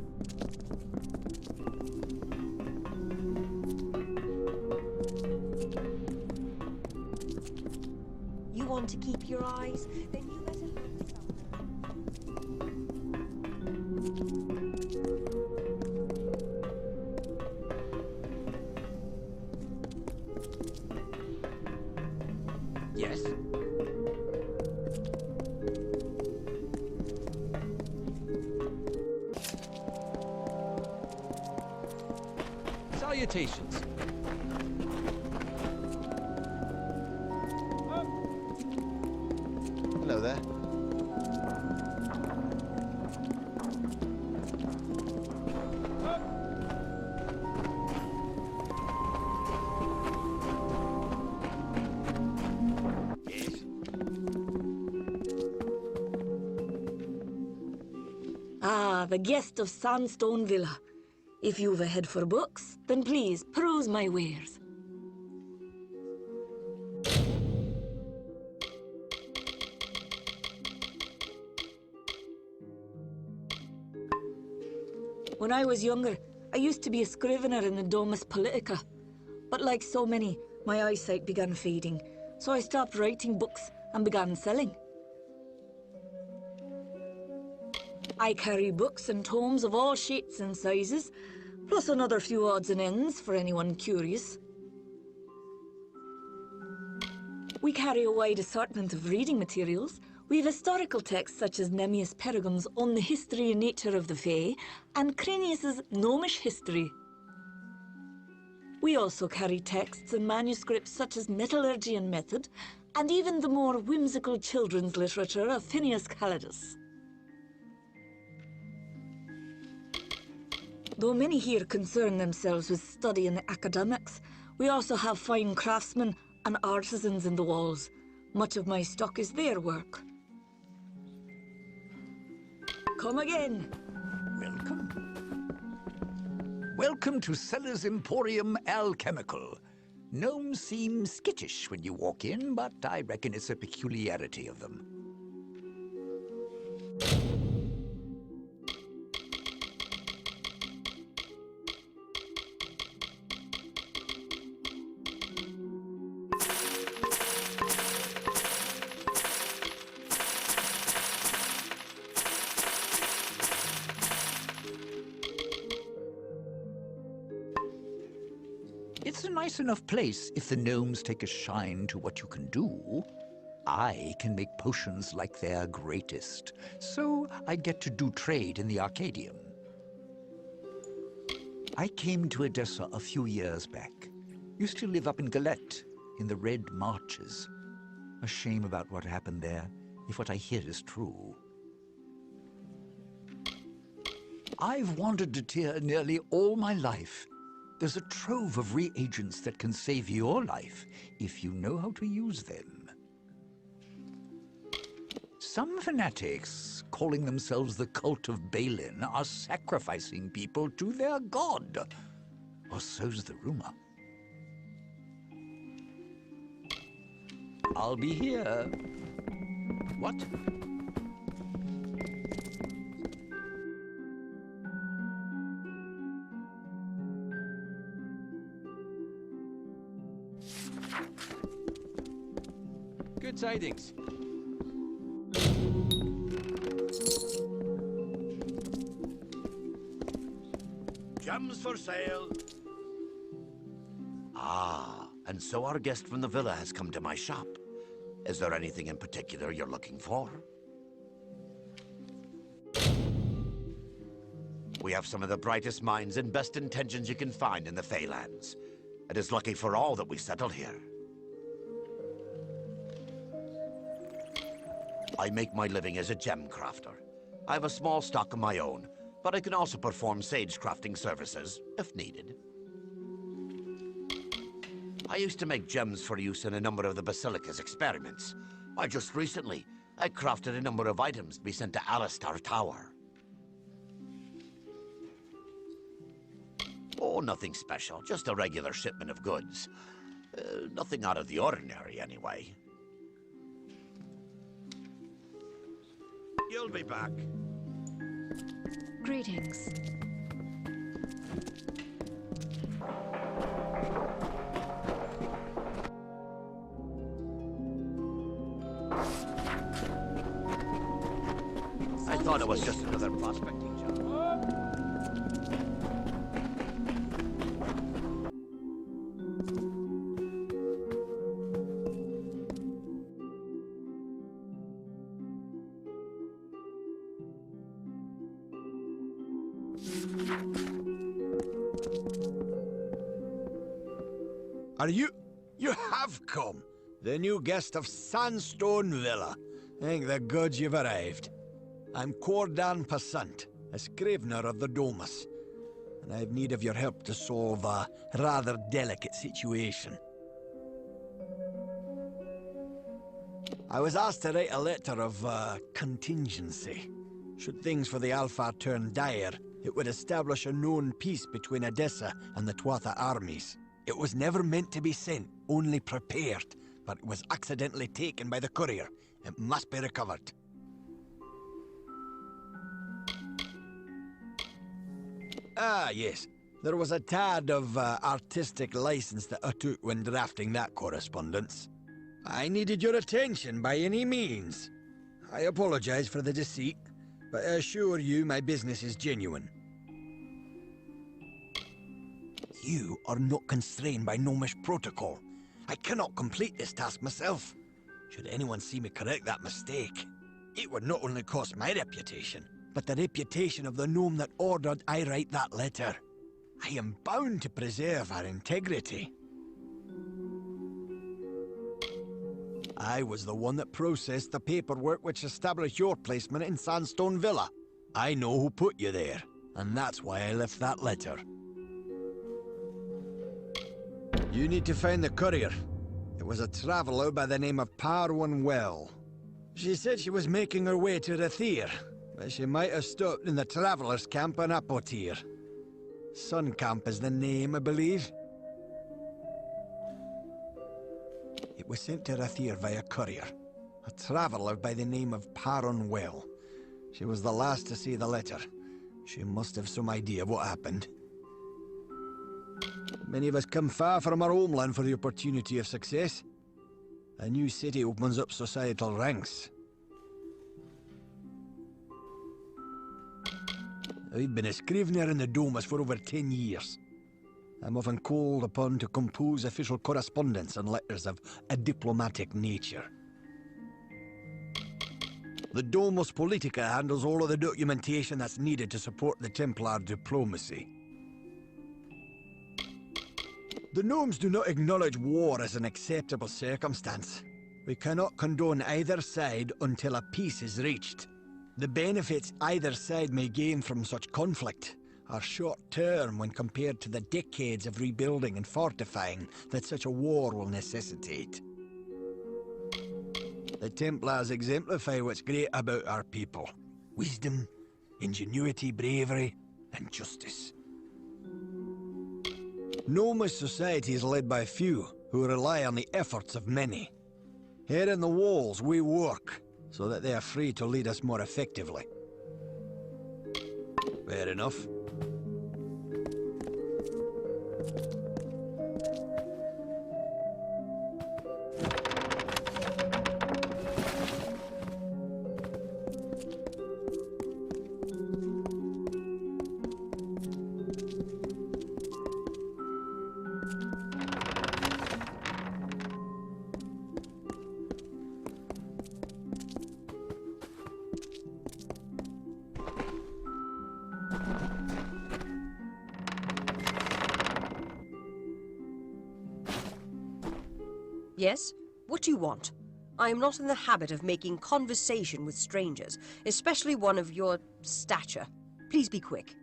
[SPEAKER 10] You want to keep your eyes? Then you better look
[SPEAKER 6] Yes?
[SPEAKER 2] Salutations.
[SPEAKER 1] Hello there.
[SPEAKER 19] Ah, the guest of Sandstone Villa. If you've a head for books, then please peruse my wares. When I was younger, I used to be a scrivener in the Domus Politica. But like so many, my eyesight began fading, so I stopped writing books and began selling. I carry books and tomes of all shapes and sizes, plus another few odds and ends for anyone curious. We carry a wide assortment of reading materials. We've historical texts such as Nemmius Pergam's On the History and Nature of the Fae, and Cranius's Gnomish History. We also carry texts and manuscripts such as Metallurgy and Method, and even the more whimsical children's literature of Phineas Calidus. Though many here concern themselves with study and academics, we also have fine craftsmen and artisans in the walls. Much of my stock is their work. Come again.
[SPEAKER 6] Welcome. Welcome to Seller's Emporium Alchemical. Gnomes seem skittish when you walk in, but I reckon it's a peculiarity of them. It's a nice enough place if the gnomes take a shine to what you can do. I can make potions like their greatest, so I get to do trade in the Arcadium. I came to Edessa a few years back. Used to live up in Galette, in the Red Marches. A shame about what happened there, if what I hear is true. I've wandered to Tyr nearly all my life. There's a trove of reagents that can save your life if you know how to use them. Some fanatics, calling themselves the cult of Balin, are sacrificing people to their god. Or so's the rumor. I'll be here. What?
[SPEAKER 2] Good tidings.
[SPEAKER 16] Gems for sale. Ah, and so our guest from the villa has come to my shop. Is there anything in particular you're looking for? We have some of the brightest minds and best intentions you can find in the Feylands. It is lucky for all that we settled here. I make my living as a gem crafter. I have a small stock of my own, but I can also perform sage crafting services, if needed. I used to make gems for use in a number of the Basilica's experiments. Why, just recently, I crafted a number of items to be sent to Alistar Tower. Oh, nothing special, just a regular shipment of goods. Nothing out of the ordinary, anyway. You'll be back.
[SPEAKER 7] Greetings.
[SPEAKER 16] I thought it was just another prospecting job.
[SPEAKER 1] Are you... You have come! The new guest of Sandstone Villa. Thank the gods you've arrived. I'm Cordan Passant, a scrivener of the Domus, and I have need of your help to solve a rather delicate situation. I was asked to write a letter of contingency. Should things for the Alpha turn dire, it would establish a known peace between Edessa and the Tuatha armies. It was never meant to be sent, only prepared, but it was accidentally taken by the courier. It must be recovered. Ah, yes. There was a tad of artistic license that I took when drafting that correspondence. I needed your attention by any means. I apologize for the deceit, but I assure you my business is genuine. You are not constrained by Gnomish protocol. I cannot complete this task myself. Should anyone see me correct that mistake, it would not only cost my reputation, but the reputation of the gnome that ordered I write that letter. I am bound to preserve our integrity. I was the one that processed the paperwork which established your placement in Sandstone Villa. I know who put you there, and that's why I left that letter. You need to find the courier. It was a traveler by the name of Parwan Well. She said she was making her way to Rathir, but she might have stopped in the travelers' camp in Apotir. Sun Camp is the name, I believe. It was sent to Rathir via courier. A traveler by the name of Parwan Well. She was the last to see the letter. She must have some idea of what happened. Many of us come far from our homeland for the opportunity of success. A new city opens up societal ranks. I've been a scrivener in the Domus for over 10 years. I'm often called upon to compose official correspondence and letters of a diplomatic nature. The Domus Politica handles all of the documentation that's needed to support the Templar diplomacy. The gnomes do not acknowledge war as an acceptable circumstance. We cannot condone either side until a peace is reached. The benefits either side may gain from such conflict are short-term when compared to the decades of rebuilding and fortifying that such a war will necessitate. The Templars exemplify what's great about our people. Wisdom, ingenuity, bravery, and justice. Gnomish society is led by few, who rely on the efforts of many. Here in the walls, we work, so that they are free to lead us more effectively. Fair enough.
[SPEAKER 12] Yes? What do you want?
[SPEAKER 20] I am not in the habit of making conversation with strangers, especially one of your stature. Please be quick.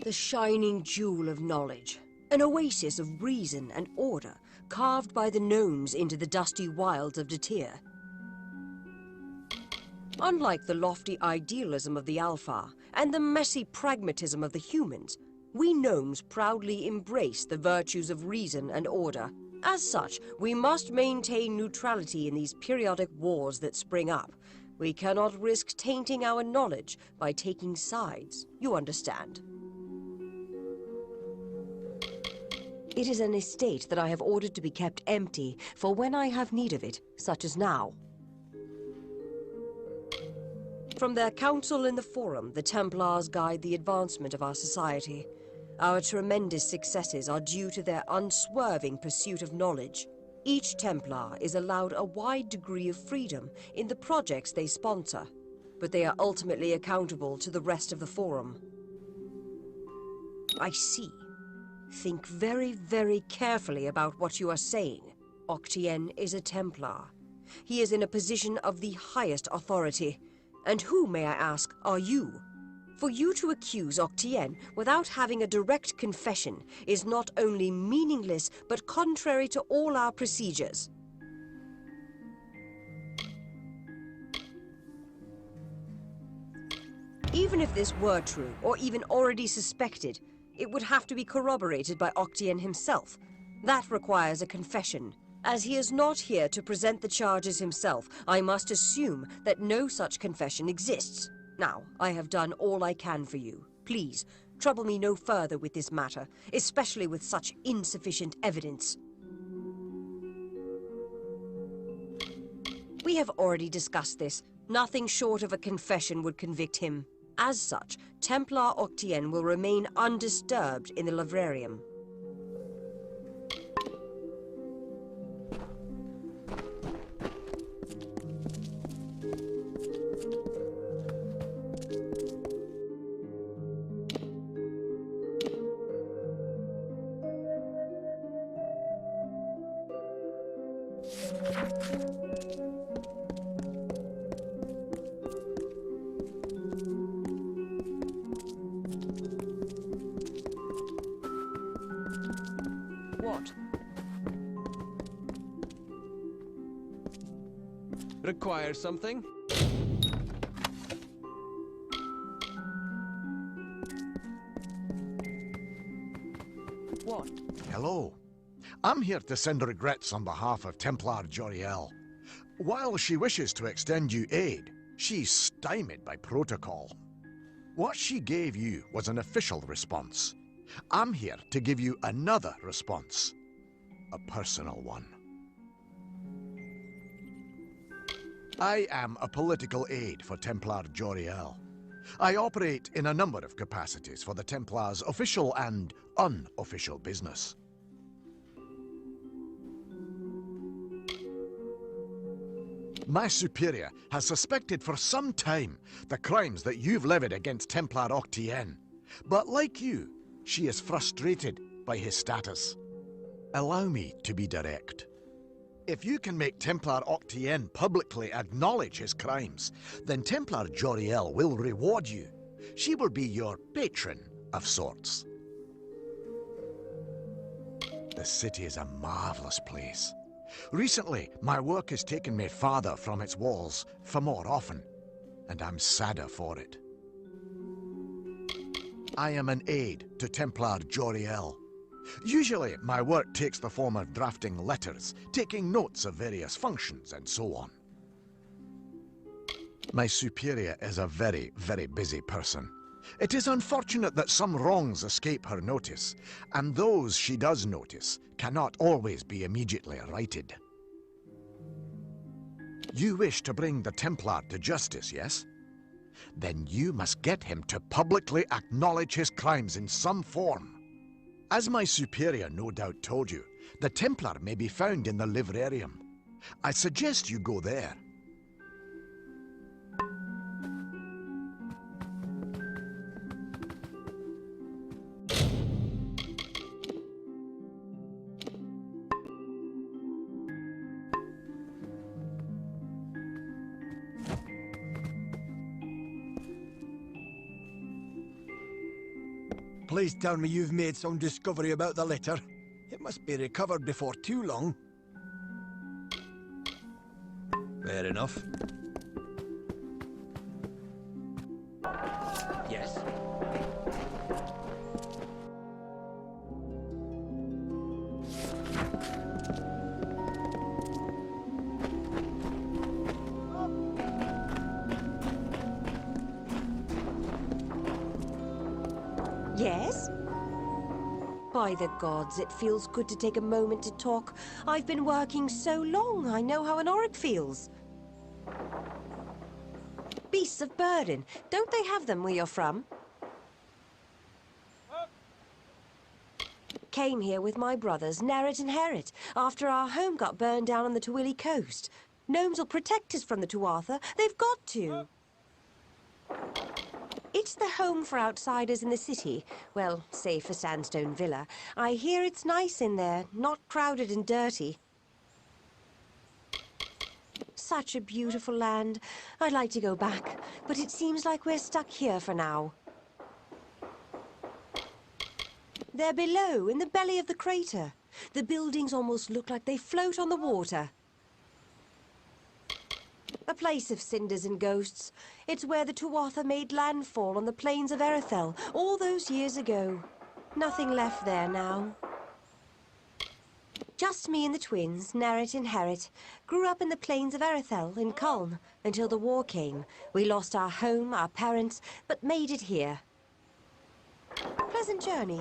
[SPEAKER 20] The shining jewel of knowledge. An oasis of reason and order, carved by the gnomes into the dusty wilds of Datir. Unlike the lofty idealism of the Alpha and the messy pragmatism of the humans, we gnomes proudly embrace the virtues of reason and order. As such, we must maintain neutrality in these periodic wars that spring up. We cannot risk tainting our knowledge by taking sides. You understand? It is an estate that I have ordered to be kept empty for when I have need of it, such as now. From their council in the Forum, the Templars guide the advancement of our society. Our tremendous successes are due to their unswerving pursuit of knowledge. Each Templar is allowed a wide degree of freedom in the projects they sponsor, but they are ultimately accountable to the rest of the Forum. I see. Think very, very carefully about what you are saying. Octien is a Templar. He is in a position of the highest authority. And who, may I ask, are you? For you to accuse Octien without having a direct confession is not only meaningless, but contrary to all our procedures. Even if this were true, or even already suspected, it would have to be corroborated by Octien himself. That requires a confession. As he is not here to present the charges himself, I must assume that no such confession exists. Now, I have done all I can for you. Please, trouble me no further with this matter, especially with such insufficient evidence. We have already discussed this. Nothing short of a confession would convict him. As such, Templar Octien will remain undisturbed in the Livrarium. What?
[SPEAKER 2] Require something?
[SPEAKER 20] What?
[SPEAKER 5] Hello. I'm here to send regrets on behalf of Templar Joriel. While she wishes to extend you aid, she's stymied by protocol. What she gave you was an official response. I'm here to give you another response. A personal one. I am a political aide for Templar Joriel. I operate in a number of capacities for the Templars' official and unofficial business. My superior has suspected for some time the crimes that you've levied against Templar Octien. But like you, she is frustrated by his status. Allow me to be direct. If you can make Templar Octien publicly acknowledge his crimes, then Templar Joriel will reward you. She will be your patron of sorts. The city is a marvelous place. Recently, my work has taken me farther from its walls for more often, and I'm sadder for it. I am an aide to Templar Joriel. Usually, my work takes the form of drafting letters, taking notes of various functions, and so on. My superior is a very, very busy person. It is unfortunate that some wrongs escape her notice, and those she does notice cannot always be immediately righted. You wish to bring the Templar to justice, yes? Then you must get him to publicly acknowledge his crimes in some form. As my superior no doubt told you, the Templar may be found in the Livrarium. I suggest you go there.
[SPEAKER 1] Please tell me you've made some discovery about the letter. It must be recovered before too long. Fair enough.
[SPEAKER 17] Yes?
[SPEAKER 20] Yes? By the gods, it feels good to take a moment to talk. I've been working so long, I know how an orc feels. Beasts of burden, don't they have them where you're from? Came here with my brothers, Nerrit and Herrit, after our home got burned down on the Twilly coast. Gnomes will protect us from the Tuatha. They've got to. It's the home for outsiders in the city. Well, save for Sandstone Villa. I hear it's nice in there, not crowded and dirty. Such a beautiful land. I'd like to go back, but it seems like we're stuck here for now. They're below, in the belly of the crater. The buildings almost look like they float on the water. A place of cinders and ghosts. It's where the Tuatha made landfall on the plains of Erethel all those years ago. Nothing left there now. Just me and the twins, Nerrit and Herrit, grew up in the plains of Erethel in Culm until the war came. We lost our home, our parents, but made it here. Pleasant journey.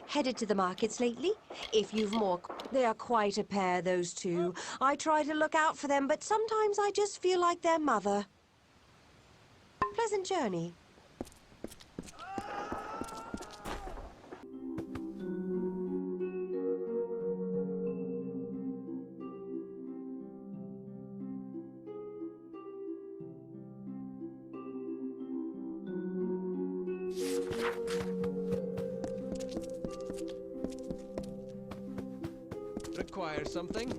[SPEAKER 20] Headed to the markets lately? If you've more... They are quite a pair, those two. I try to look out for them, but sometimes I just feel like their mother. Pleasant journey.
[SPEAKER 2] Require something?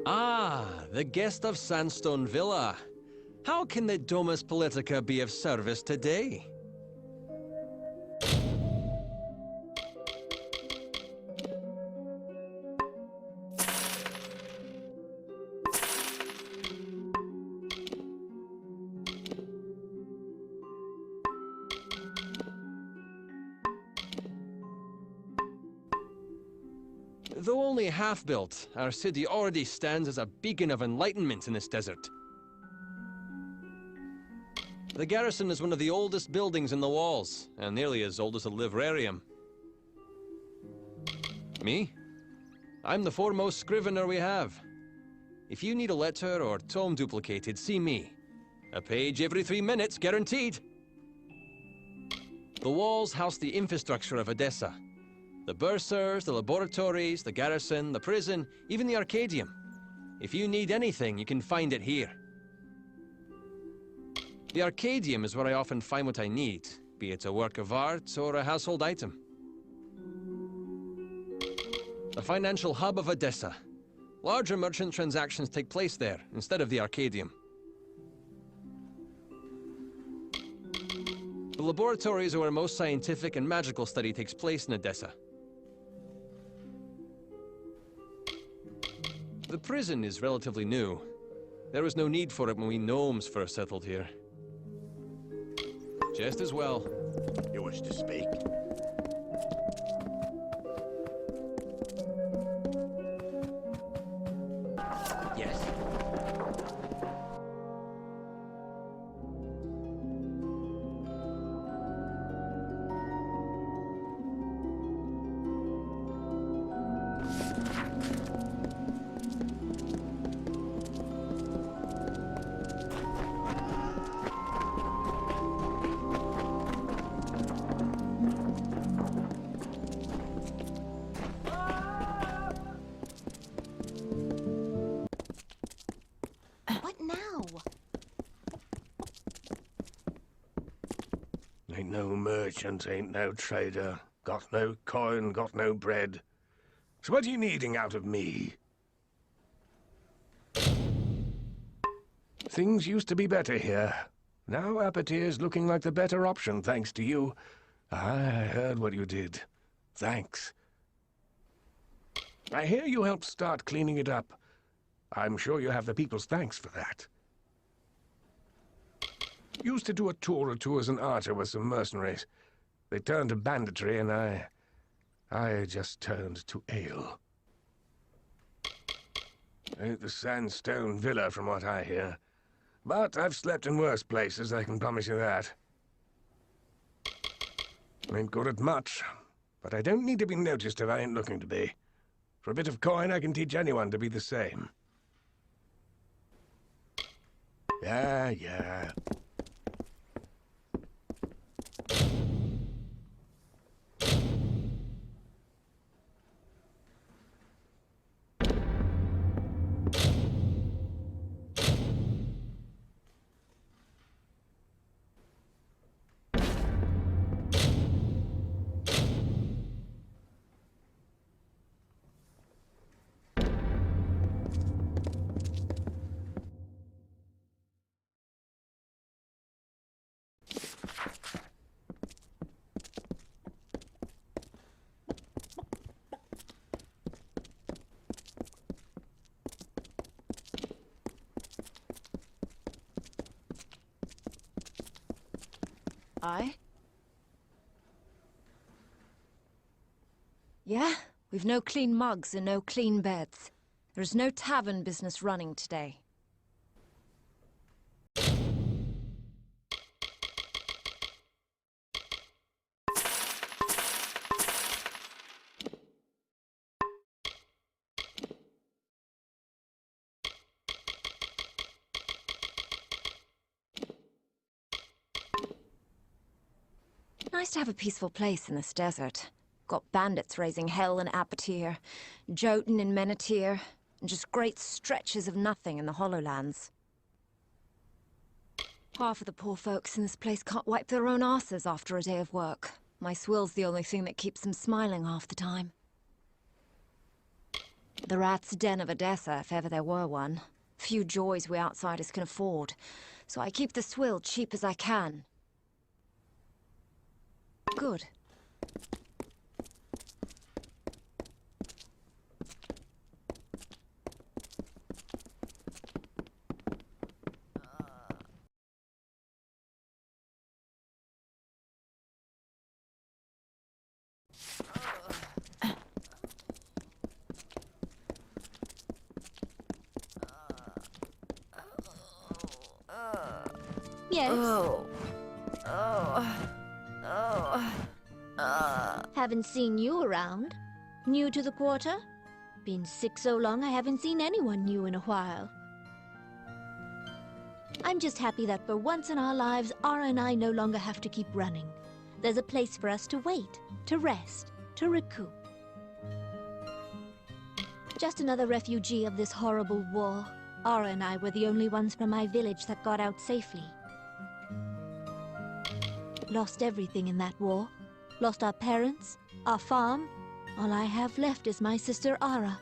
[SPEAKER 2] Ah, the guest of Sandstone Villa. How can the Domus Politica be of service today? Though only half-built, our city already stands as a beacon of enlightenment in this desert. The garrison is one of the oldest buildings in the walls, and nearly as old as a livrarium. Me? I'm the foremost scrivener we have. If you need a letter or tome duplicated, see me. A page every 3 minutes, guaranteed! The walls house the infrastructure of Edessa. The bursars, the laboratories, the garrison, the prison, even the Arcadium. If you need anything, you can find it here. The Arcadium is where I often find what I need, be it a work of art or a household item. The financial hub of Edessa. Larger merchant transactions take place there, instead of the Arcadium. The laboratories are where most scientific and magical study takes place in Edessa. The prison is relatively new. There was no need for it when we gnomes first settled here. Just as well.
[SPEAKER 16] You wish to speak?
[SPEAKER 17] Yes?
[SPEAKER 18] What now?
[SPEAKER 4] Ain't no merchant, ain't no trader. Got no coin, got no bread. So what are you needing out of me? Things used to be better here. Now Apatir's looking like the better option, thanks to you. I heard what you did. Thanks. I hear you helped start cleaning it up. I'm sure you have the people's thanks for that. Used to do a tour or two as an archer with some mercenaries. They turned to banditry, and I just turned to ale. Ain't the sandstone villa, from what I hear. But I've slept in worse places, I can promise you that. Ain't good at much, but I don't need to be noticed if I ain't looking to be. For a bit of coin, I can teach anyone to be the same. Yeah.
[SPEAKER 20] Aye? Yeah, we've no clean mugs and no clean beds. There's no tavern business running today. Nice to have a peaceful place in this desert. Got bandits raising hell in Apatir, Jotun in Menethir, and just great stretches of nothing in the Hollowlands. Half of the poor folks in this place can't wipe their own asses after a day of work. My swill's the only thing that keeps them smiling half the time. The rat's den of Odessa, if ever there were one. Few joys we outsiders can afford, so I keep the swill cheap as I can. Good.
[SPEAKER 7] Yes? Haven't seen you around. New to the quarter? Been sick so long I haven't seen anyone new in a while. I'm just happy that for once in our lives, Ara and I no longer have to keep running. There's a place for us to wait, to rest, to recoup. Just another refugee of this horrible war. Ara and I were the only ones from my village that got out safely. Lost everything in that war. Lost our parents, our farm. All I have left is my sister Ara,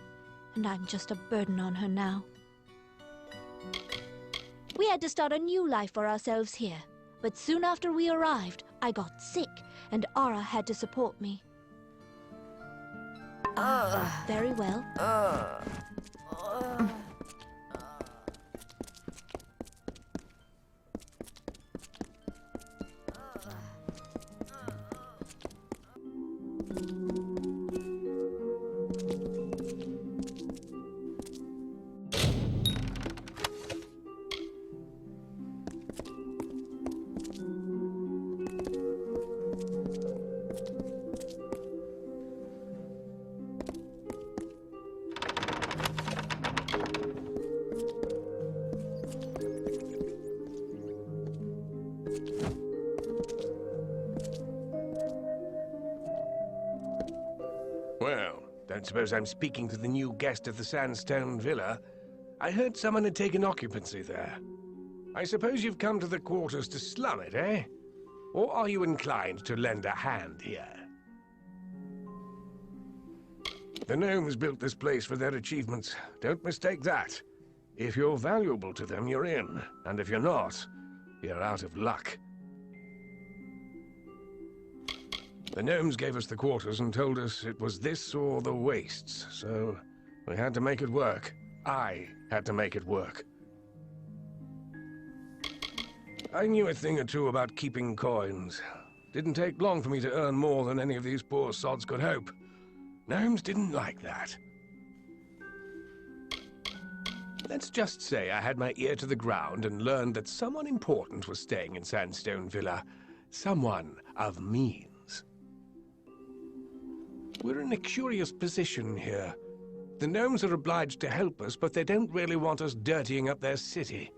[SPEAKER 7] and I'm just a burden on her now. We had to start a new life for ourselves here, but soon after we arrived, I got sick, and Ara had to support me. Very well.
[SPEAKER 4] Well, don't suppose I'm speaking to the new guest of the Sandstone Villa. I heard someone had taken occupancy there. I suppose you've come to the quarters to slum it, eh? Or are you inclined to lend a hand here? The gnomes built this place for their achievements. Don't mistake that. If you're valuable to them, you're in. And if you're not, you're out of luck. The gnomes gave us the quarters and told us it was this or the wastes, so we had to make it work. I had to make it work. I knew a thing or two about keeping coins. Didn't take long for me to earn more than any of these poor sods could hope. Gnomes didn't like that. Let's just say I had my ear to the ground and learned that someone important was staying in Sandstone Villa. Someone of means. We're in a curious position here. The gnomes are obliged to help us, but they don't really want us dirtying up their city.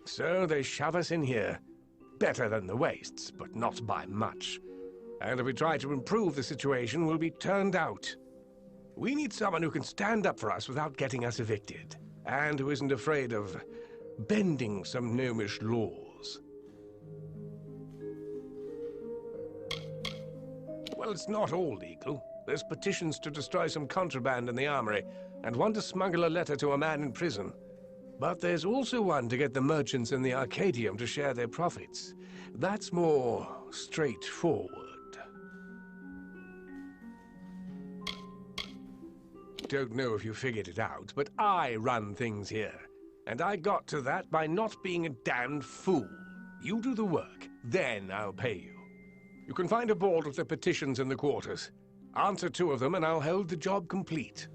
[SPEAKER 4] So they shove us in here. Better than the wastes, but not by much. And if we try to improve the situation, we'll be turned out. We need someone who can stand up for us without getting us evicted, and who isn't afraid of bending some gnomish laws. Well, it's not all legal. There's petitions to destroy some contraband in the armory, and one to smuggle a letter to a man in prison. But there's also one to get the merchants in the Arcadium to share their profits. That's more straightforward. Don't know if you figured it out, but I run things here. And I got to that by not being a damned fool. You do the work, then I'll pay you. You can find a board with the petitions in the quarters. Answer 2 of them and I'll hold the job complete.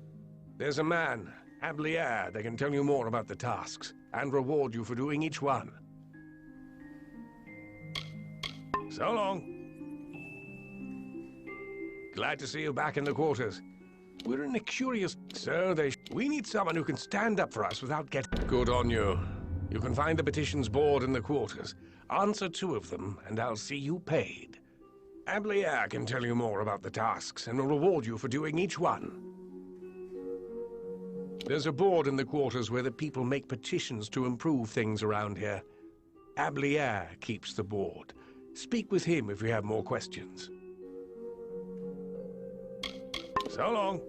[SPEAKER 4] There's a man, Ablier, that can tell you more about the tasks, and reward you for doing each one. So long. Glad to see you back in the quarters. We're in a curious... So we need someone who can stand up for us without getting... Good on you. You can find the petitions board in the quarters. Answer 2 of them, and I'll see you paid. Ablier can tell you more about the tasks, and will reward you for doing each one. There's a board in the quarters where the people make petitions to improve things around here. Ablier keeps the board. Speak with him if you have more questions. So long.